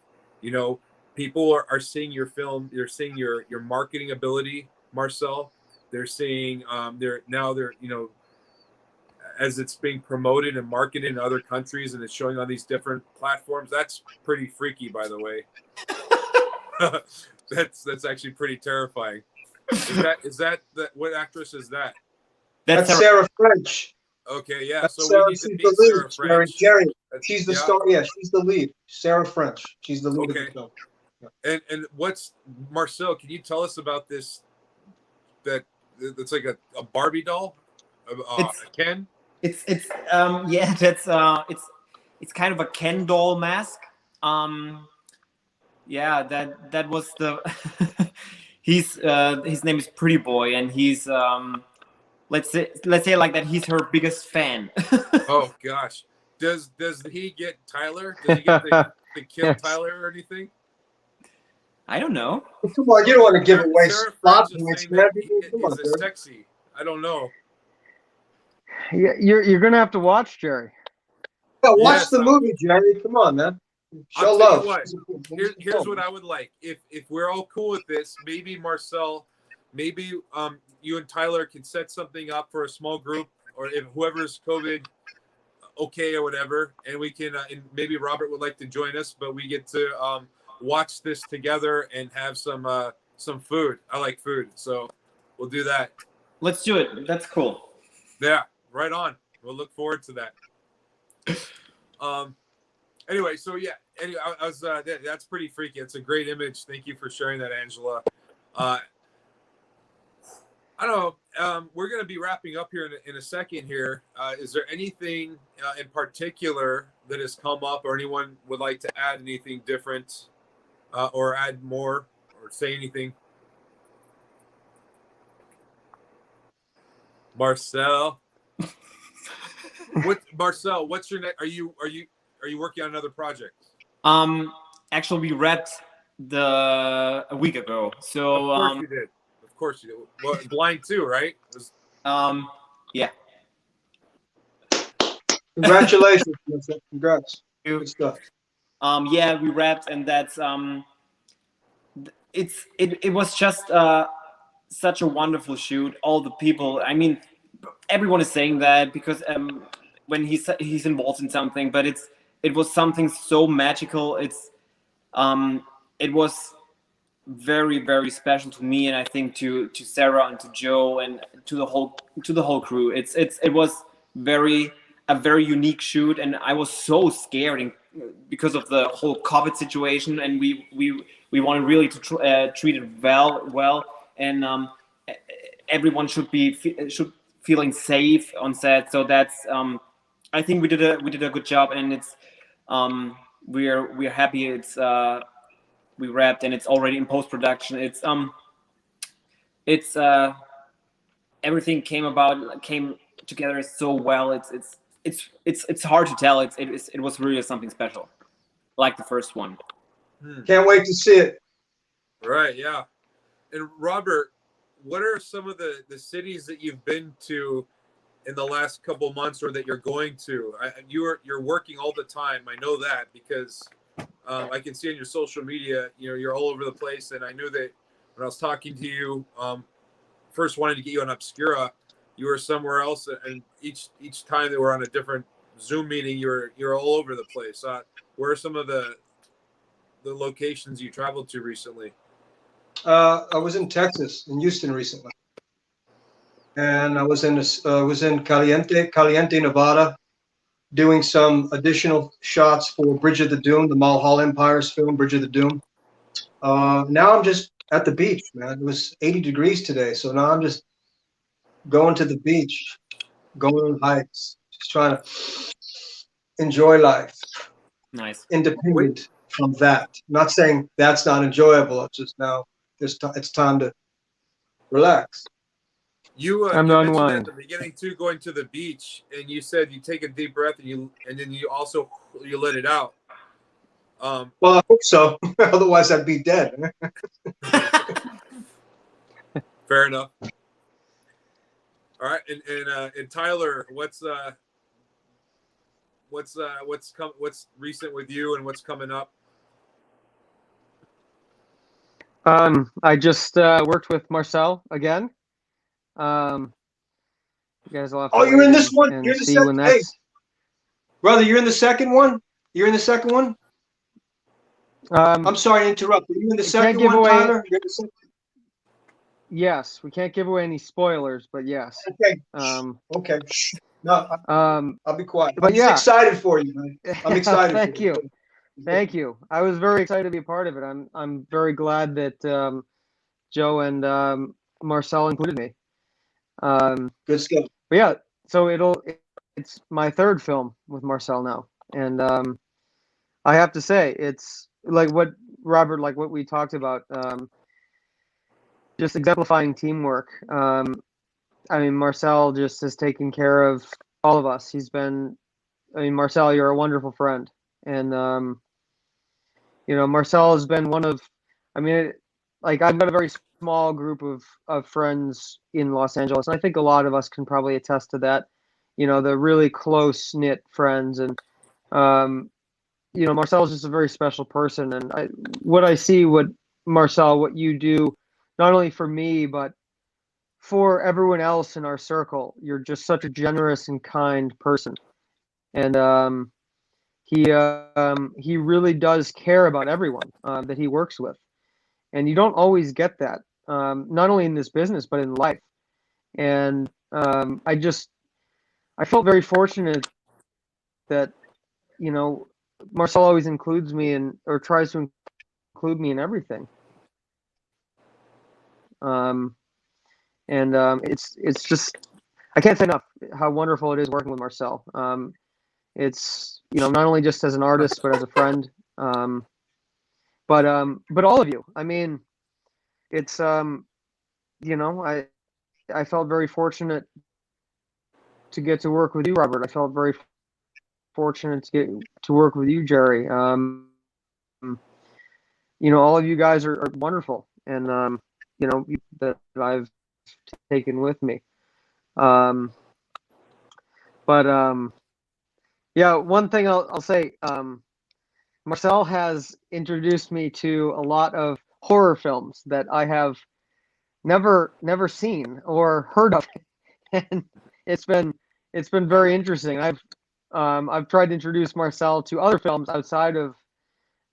People are seeing your film. They're seeing your marketing ability, Marcel. They're seeing they're as it's being promoted and marketed in other countries, and it's showing on these different platforms. That's pretty freaky, by the way. That's actually pretty terrifying. Is that what actress is that? That's Sarah French. Okay, yeah. That's So Sarah, we need to she's meet the lead, Sarah French. Jerry. She's the star. Yeah, she's the lead. Sarah French. She's the lead of the film. Yeah. And what's Marcel? Can you tell us about this? That's like a Barbie doll, a Ken. It's kind of a Ken doll mask. Yeah, that was the his name is Pretty Boy, and he's let's say like that, he's her biggest fan. Oh gosh, does he get Tyler? Does he get to kill Tyler or anything? I don't know. Come on, you don't want to give away plot points, man. Is it sexy? I don't know. Yeah, you're gonna have to watch, Jerry. Yeah, watch the movie, Jerry. Come on, man. Show love. Here's what I would like. If we're all cool with this, maybe Marcel, maybe you and Tyler can set something up for a small group, or if whoever's COVID okay or whatever, and we can and maybe Robert would like to join us, but we get to watch this together and have some food. I like food, so we'll do that. Let's do it. That's cool. Yeah, right on. We'll look forward to that. Anyway, so yeah. Anyway, I was that's pretty freaky. It's a great image. Thank you for sharing that, Angela. I don't know. We're going to be wrapping up here in a second here. Is there anything in particular that has come up, or anyone would like to add anything different, or add more, or say anything? Marcel. Marcel, what's your next? Are you working on another project? Actually, we wrapped a week ago. So of course you did. Of course you did. Well, Blind too, right? Yeah. Congratulations. Congrats. Good stuff. Yeah, we wrapped, and that's it was just such a wonderful shoot. All the people, I mean, everyone is saying that because when he's involved in something, but it was something so magical. It was very, very special to me, and I think to Sarah and to Joe and to the whole crew. It was a very unique shoot, and I was so scared because of the whole COVID situation, and we wanted really to treat it well, and everyone should feeling safe on set. So that's I think we did a good job, and it's we're happy. It's we wrapped, and it's already in post-production. It's everything came together so well. It's hard to tell. It was really something special, like the first one. Can't wait to see it. Right, yeah. And Robert, what are some of the cities that you've been to in the last couple of months, or that you're going to? You're working all the time. I know that because I can see on your social media, you're all over the place. And I knew that when I was talking to you, first wanted to get you on Obscura, you were somewhere else, and each time they were on a different Zoom meeting, you're all over the place. Where are some of the locations you traveled to recently? I was in Texas, in Houston recently, and I was in Caliente, Nevada, doing some additional shots for Bridge of the Doom, the Mulholland Empire's film, Bridge of the Doom. Now I'm just at the beach, man. It was 80 degrees today, so now I'm just going to the beach, going on hikes, just trying to enjoy life, Nice. independent from that. I'm not saying that's not enjoyable. It's just now it's time to relax. You Time you to mentioned at unwind. the beginning too, going to the beach, and you said you take a deep breath and then you also you let it out. Well, I hope so. Otherwise, I'd be dead. Fair enough. All right, and Tyler, what's recent with you and what's coming up? I just worked with Marcel again. You guys will have to Oh, you're wait in this one. and You're in the see when second. Hey, that's. brother, you're in the second one. You're in the second one. I'm sorry to interrupt. Are you in the second give one, away- Tyler? You're in the second- Yes, we can't give away any spoilers, but yes. Okay. Okay. No, I'll be quiet. but I'm just yeah. excited for you, man. I'm excited. Thank for you. Thank you. I was very excited to be a part of it. I'm very glad that Joe and Marcel included me. Good stuff. But yeah, so it's my third film with Marcel now, and I have to say it's like what Robert, like what we talked about, just exemplifying teamwork. I mean, Marcel just has taken care of all of us. Marcel, you're a wonderful friend, and Marcel has been one of, like I've got a very small group of friends in Los Angeles, and I think a lot of us can probably attest to that. The really close knit friends, and Marcel is just a very special person, and what Marcel, what you do, not only for me but for everyone else in our circle. You're just such a generous and kind person, and he really does care about everyone that he works with, and you don't always get that, not only in this business but in life. And I felt very fortunate that Marcel always includes me or tries to include me in everything. It's just, I can't say enough how wonderful it is working with Marcel. It's not only just as an artist but as a friend. But all of you. I mean, it's I felt very fortunate to get to work with you, Robert. I felt very fortunate to get to work with you, Jerry. All of you guys are wonderful, and that I've taken with me. Yeah, one thing I'll say, Marcel has introduced me to a lot of horror films that I have never seen or heard of, and it's been very interesting. I've tried to introduce Marcel to other films outside of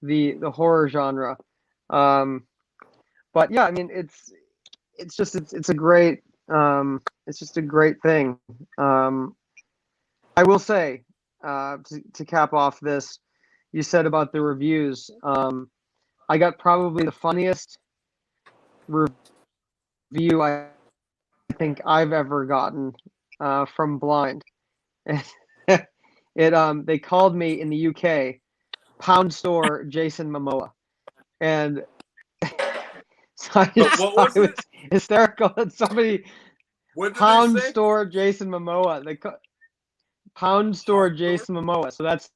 the horror genre, but yeah, I mean it's just a great thing. I will say, to cap off this, you said about the reviews. I got probably the funniest review I think I've ever gotten from Blind. They called me in the UK Pound Store Jason Momoa, and so I just thought it was hysterical that somebody Pound Store Jason Momoa. Pound Store Jason Momoa. So that's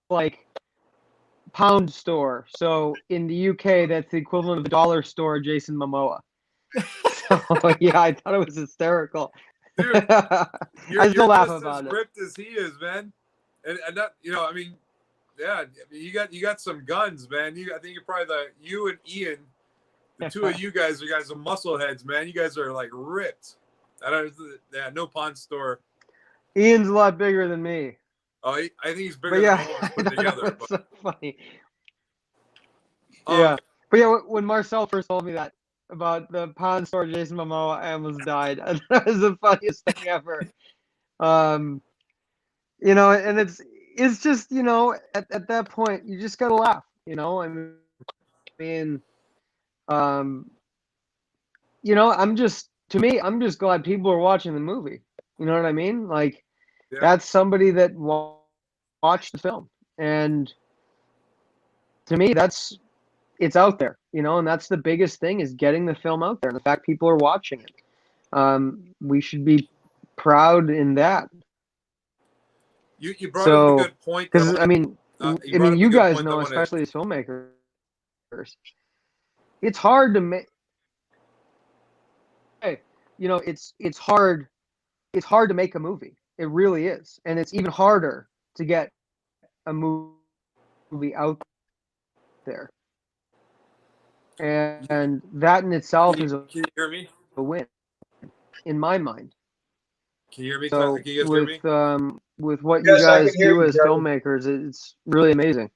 like pound store. So in the UK, that's the equivalent of the dollar store Jason Momoa. So yeah, I thought it was hysterical. Dude, I still laugh about it. Ripped as he is, man, and that I mean, yeah, you got some guns, man. I think you're probably you and Ian, the two of you guys are muscle heads, man. You guys are like ripped. No pawn store. Ian's a lot bigger than me. Oh, I think he's bigger than all of us put together. That's so funny. Yeah, but yeah, when Marcel first told me that about the Pawn Store Jason Momoa, I almost died. That was the funniest thing ever. And it's just at that point you just gotta laugh. I mean, I'm just glad people are watching the movie. You know what I mean? Like, that's somebody that watch the film. And to me, it's out there, and that's the biggest thing, is getting the film out there, and the fact people are watching it. We should be proud in that. You brought up a good point. Because you guys know, especially as filmmakers, it's hard to make. It's hard. It's hard to make a movie. It really is, and it's even harder to get a movie out there. And that in itself is can you hear me? a win, in my mind. Can you hear me? So Can you guys hear me? With what Yes, you I guys can hear do you, as Jeremy. filmmakers, it's really amazing.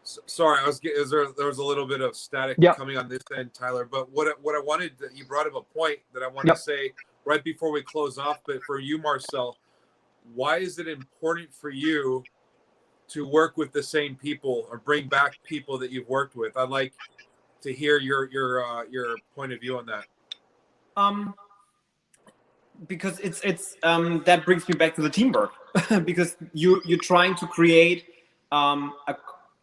Sorry, there was a little bit of static coming on this end, Tyler. But what I wanted, you brought up a point that I wanted to say right before we close off. But for you, Marcel, why is it important for you to work with the same people or bring back people that you've worked with? I'd like to hear your point of view on that. Because it's that brings me back to the teamwork. Because you're trying to create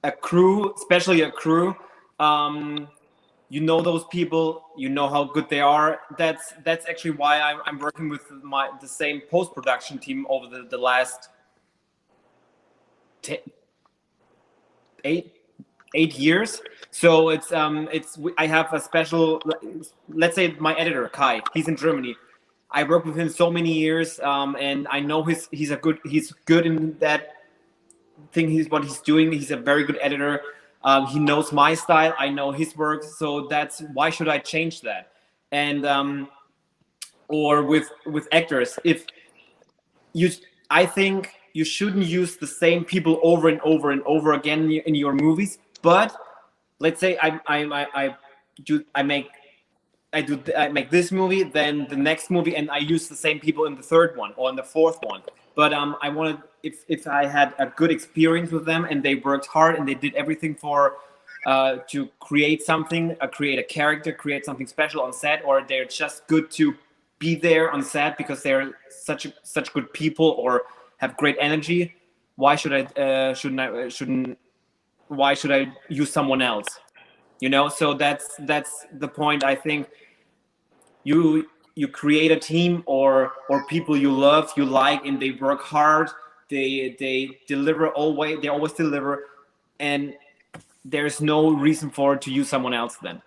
a crew, especially a crew. Those people, how good they are. That's actually why I'm working with the same post-production team over the last 8 years. So I have a special, let's say my editor Kai, he's in Germany. I worked with him so many years, and I know he's good in that thing. What he's doing. He's a very good editor. He knows my style. I know his work. So that's why should I change that? And or with actors, I think you shouldn't use the same people over and over and over again in your movies. But let's say I make this movie, then the next movie, and I use the same people in the third one or in the fourth one. But I wanted, if I had a good experience with them and they worked hard and they did everything to create something, create a character, create something special on set, or they're just good to be there on set because they're such good people or have great energy, why should I use someone else? So that's the point. I think you create a team or people you love, you like, and they work hard. They deliver always. They always deliver, and there's no reason to use someone else then.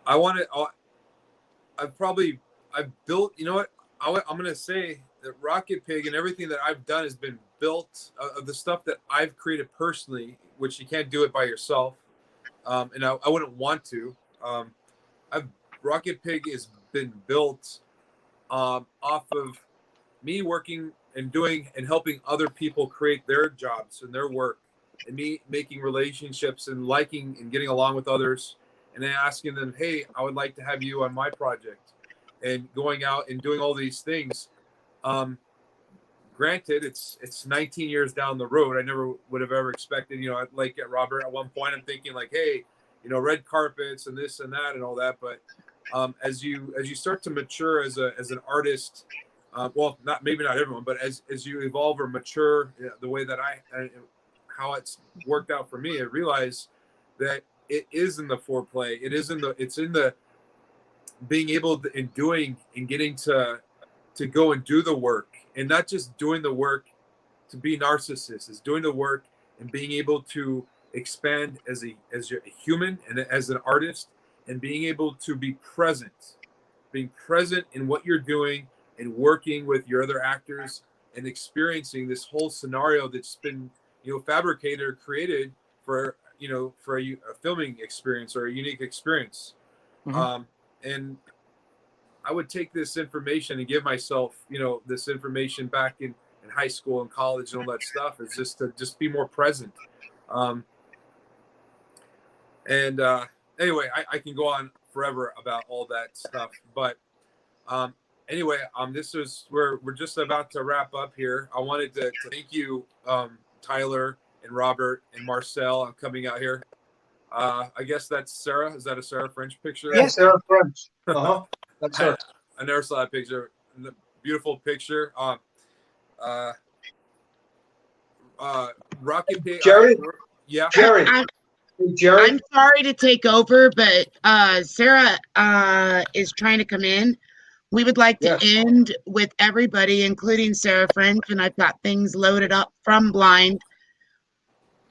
I've built. You know what? I'm gonna say that RokitPig and everything that I've done has been built of the stuff that I've created personally, which you can't do it by yourself, and I wouldn't want to. RokitPig has been built off of me working and doing and helping other people create their jobs and their work, and me making relationships and liking and getting along with others, and then asking them, hey, I would like to have you on my project, and going out and doing all these things. Granted, it's 19 years down the road. I never would have ever expected, like at Robert, at one point I'm thinking like, hey, red carpets and this and that and all that. But as you start to mature as an artist, maybe not everyone, but as you evolve or mature, the way that how it's worked out for me, I realize that it is in the foreplay. It's in the being able to, and doing and getting to go and do the work, and not just doing the work to be narcissist. Is doing the work and being able to expand as a human and as an artist, and being able to be present in what you're doing and working with your other actors and experiencing this whole scenario that's been fabricated or created for a filming experience or a unique experience. Mm-hmm. And I would take this information and give myself this information back in high school and college and all that stuff, is just to be more present. Anyway, I can go on forever about all that stuff, but anyway, we're just about to wrap up here. I wanted to thank you, Tyler and Robert and Marcel, on coming out here. I guess that's Sarah. Is that a Sarah French picture? Yeah, Sarah French. That's her. I never saw that picture. Beautiful picture. RokitPig. Jerry? Yeah. Jerry. Jerry? I'm sorry to take over, but Sarah is trying to come in. We would like to end with everybody, including Sarah French, and I've got things loaded up from Blind.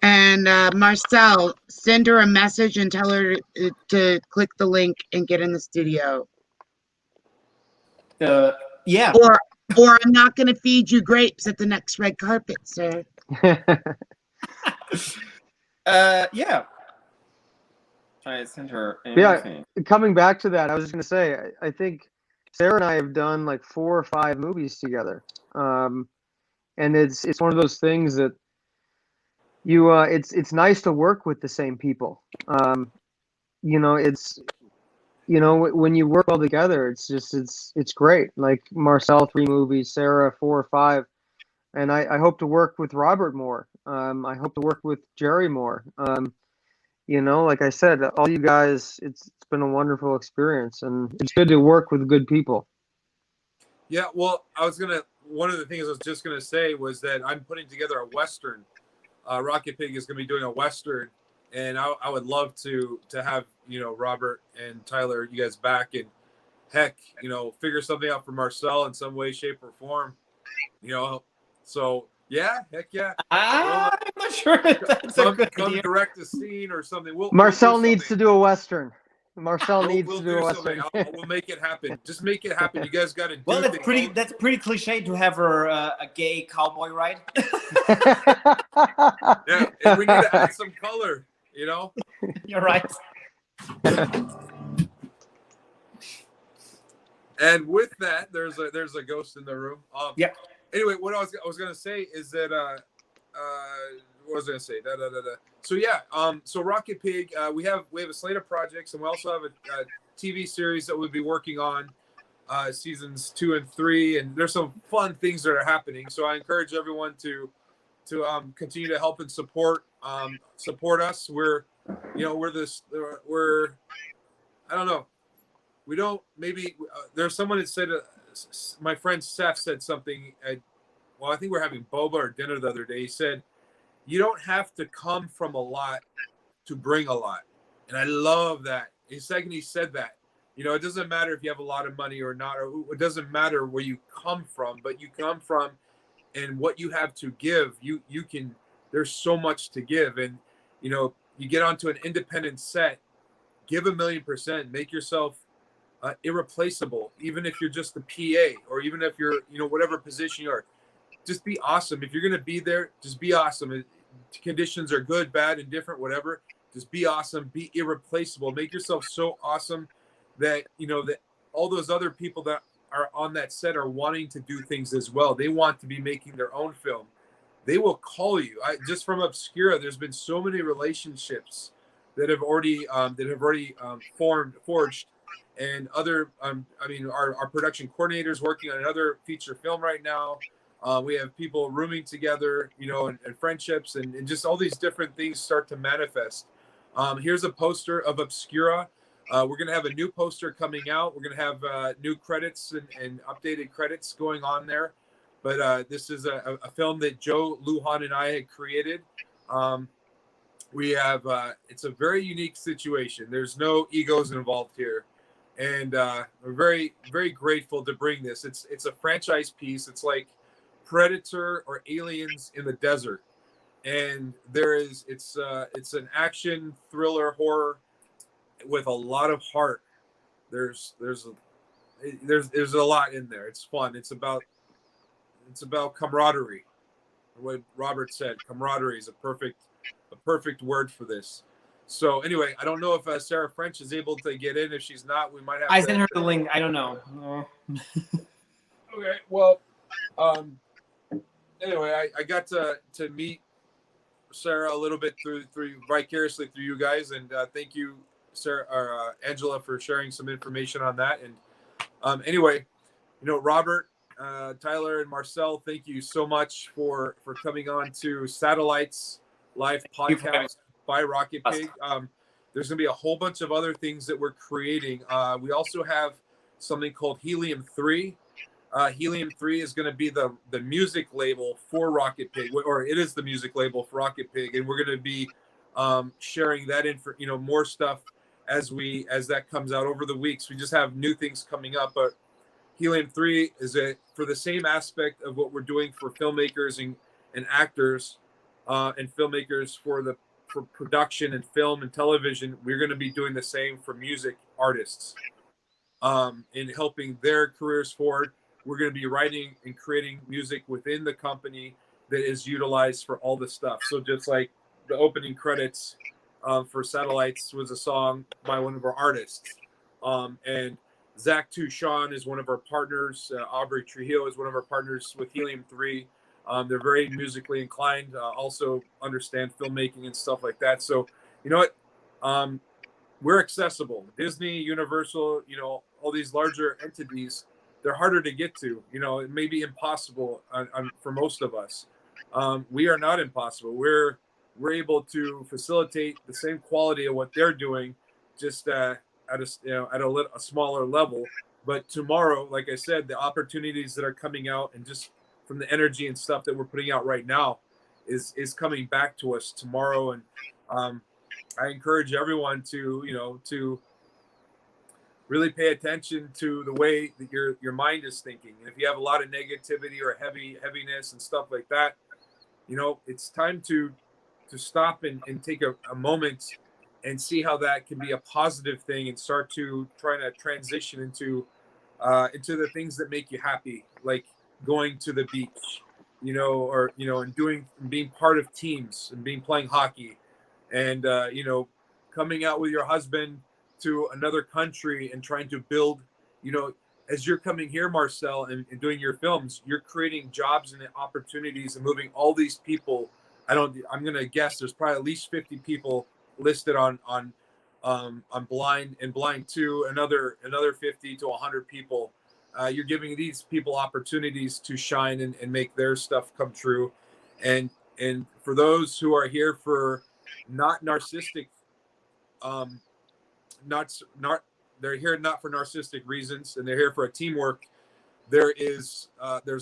And Marcel, send her a message and tell her to click the link and get in the studio. Yeah. Or I'm not going to feed you grapes at the next red carpet, sir. Yeah. I sent her anything. Yeah, coming back to that, I was just going to say, I think Sarah and I have done like 4 or 5 movies together. And it's one of those things that you it's nice to work with the same people. You know, when you work well together, it's great. Like Marcel, 3 movies, Sarah 4 or 5, and I hope to work with Robert more. I hope to work with Jerry more. You know, like I said, all you guys, it's been a wonderful experience, and it's good to work with good people. Yeah, well, one of the things I was just gonna say was that I'm putting together a Western. RokitPig is gonna be doing a Western, and I would love to have, you know, Robert and Tyler, you guys back, and heck, you know, figure something out for Marcel in some way, shape, or form, you know. So yeah, heck yeah. I'm not sure if that's a good come idea. direct a scene or something. Marcel needs to do a Western. Marcel needs to do a Western. We'll make it happen. Just make it happen. You guys got to do. Well, that's pretty cliche to have a gay cowboy, right? Yeah, and we need to add some color. You know. You're right. And with that, there's a ghost in the room. Yeah. Anyway, what I was gonna say is that what was I gonna say? So yeah, so RokitPig, we have a slate of projects, and we also have a TV series that we'll be working on, seasons 2 and 3, and there's some fun things that are happening. So I encourage everyone to continue to help and support us. We're I don't know. We don't, maybe there's someone that said, my friend Seth said something I think we're having boba or dinner the other day. He said, you don't have to come from a lot to bring a lot. And I love that. He said that, you know, it doesn't matter if you have a lot of money or not, or it doesn't matter where you come from, but you come from and what you have to give, you can, there's so much to give. And, you know, you get onto an independent set, give 1,000,000%, make yourself irreplaceable, even if you're just the PA, or even if you're, you know, whatever position you are, just be awesome. If you're going to be there, just be awesome. Conditions are good, bad, indifferent, whatever. Just be awesome, be irreplaceable, make yourself so awesome that, you know, that all those other people that are on that set are wanting to do things as well. They want to be making their own film. They will call you. Just from Obscura, there's been so many relationships that have already forged. And other, our production coordinators working on another feature film right now. We have people rooming together, you know, and friendships, and just all these different things start to manifest. Here's a poster of Obscura. We're going to have a new poster coming out. We're going to have new credits and updated credits going on there. But this is a film that Joe Lujan and I had created. We have, it's a very unique situation. There's no egos involved here. And we're very, very grateful to bring this. It's a franchise piece. It's like Predator or Aliens in the desert. And it's an action thriller horror with a lot of heart. There's a lot in there. It's fun. It's about camaraderie. What Robert said, camaraderie is a perfect word for this. So anyway, I don't know if Sarah French is able to get in. If she's not, we might have. I sent her the link. I don't know. Okay. Well, anyway, I got to meet Sarah a little bit through vicariously through you guys, and thank you, Sarah or Angela, for sharing some information on that. And anyway, you know, Robert, Tyler, and Marcel, thank you so much for coming on to Satellites Live podcast by RokitPig. There's going to be a whole bunch of other things that we're creating. We also have something called Helium 3. Helium 3 is going to be the music label for RokitPig, or it is the music label for RokitPig, and we're going to be sharing that more stuff as that comes out over the weeks. We just have new things coming up, but Helium 3 is for the same aspect of what we're doing for filmmakers and actors and filmmakers for production and film and television. We're going to be doing the same for music artists in helping their careers forward. We're going to be writing and creating music within the company that is utilized for all the stuff. So just like the opening credits for Satellites was a song by one of our artists. And Zach Touchon is one of our partners. Aubrey Trujillo is one of our partners with Helium 3. They're very musically inclined, also understand filmmaking and stuff like that. So, you know what? We're accessible. Disney, Universal, all these larger entities, they're harder to get to. It may be impossible for most of us. We are not impossible. We're able to facilitate the same quality of what they're doing, just at a smaller level. But tomorrow, like I said, the opportunities that are coming out and just from the energy and stuff that we're putting out right now is coming back to us tomorrow. And I encourage everyone to really pay attention to the way that your mind is thinking. And if you have a lot of negativity or heaviness and stuff like that, it's time to stop and take a moment and see how that can be a positive thing and start to try to transition into the things that make you happy, like going to the beach, and being part of teams and playing hockey and, coming out with your husband to another country and trying to build, as you're coming here, Marcel, and doing your films, you're creating jobs and opportunities and moving all these people. I'm going to guess there's probably at least 50 people listed on Blind and Blind 2, another 50 to 100 people. You're giving these people opportunities to shine and make their stuff come true. And for those who are here for not narcissistic, they're here not for narcissistic reasons, and they're here for a teamwork. There's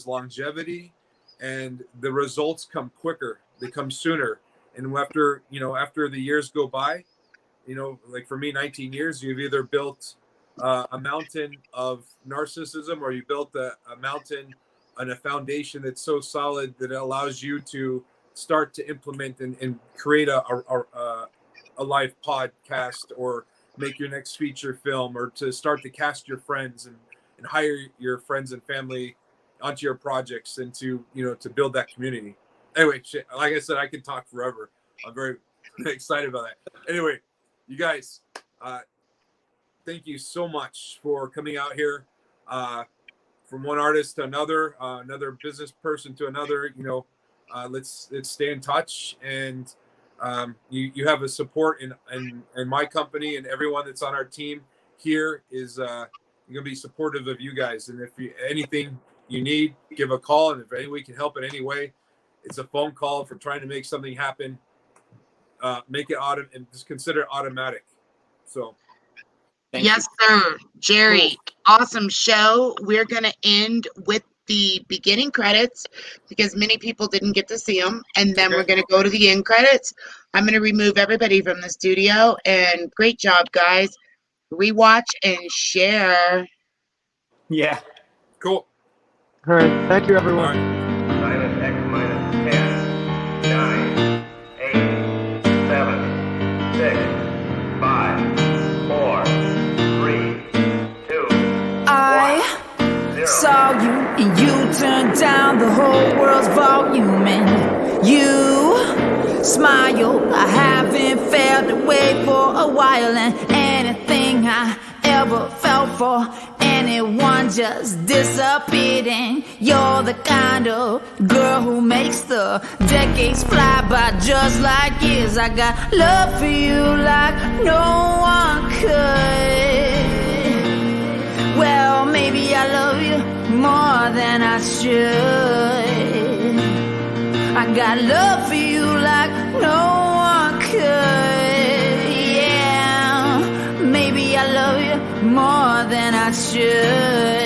longevity, and the results come quicker. They come sooner. And after the years go by, like for me, 19 years, you've either built a mountain of narcissism, or you built a mountain and a foundation that's so solid that it allows you to start to implement and create a live podcast, or make your next feature film, or to start to cast your friends and hire your friends and family onto your projects, and to build that community. Anyway, like I said, I can talk forever. I'm very excited about that. Anyway, you guys, thank you so much for coming out here. From one artist to another business person to another. Let's stay in touch, and you have a support in my company, and everyone that's on our team here is going to be supportive of you guys. And if anything you need, give a call, and if we can help in any way, it's a phone call. If we're trying to make something happen, make it and just consider it automatic. So. Yes, sir. Jerry, awesome show. We're going to end with the beginning credits because many people didn't get to see them. And then we're going to go to the end credits. I'm going to remove everybody from the studio. And great job, guys. Rewatch and share. Yeah. Cool. All right. Thank you, everyone. Minus X minus 10, 9, 8, 7, 6, 5, 4, 3, 2, I 1, 0. saw you and you turned down the whole world's volume, and you smile. I haven't felt away for a while, and anything I ever felt for anyone just disappeared. And you're the kind of girl who makes the decades fly by just like years. I got love for you like no one could. Well, maybe I love you more than I should. I got love for you like no one could. Yeah. more than I should.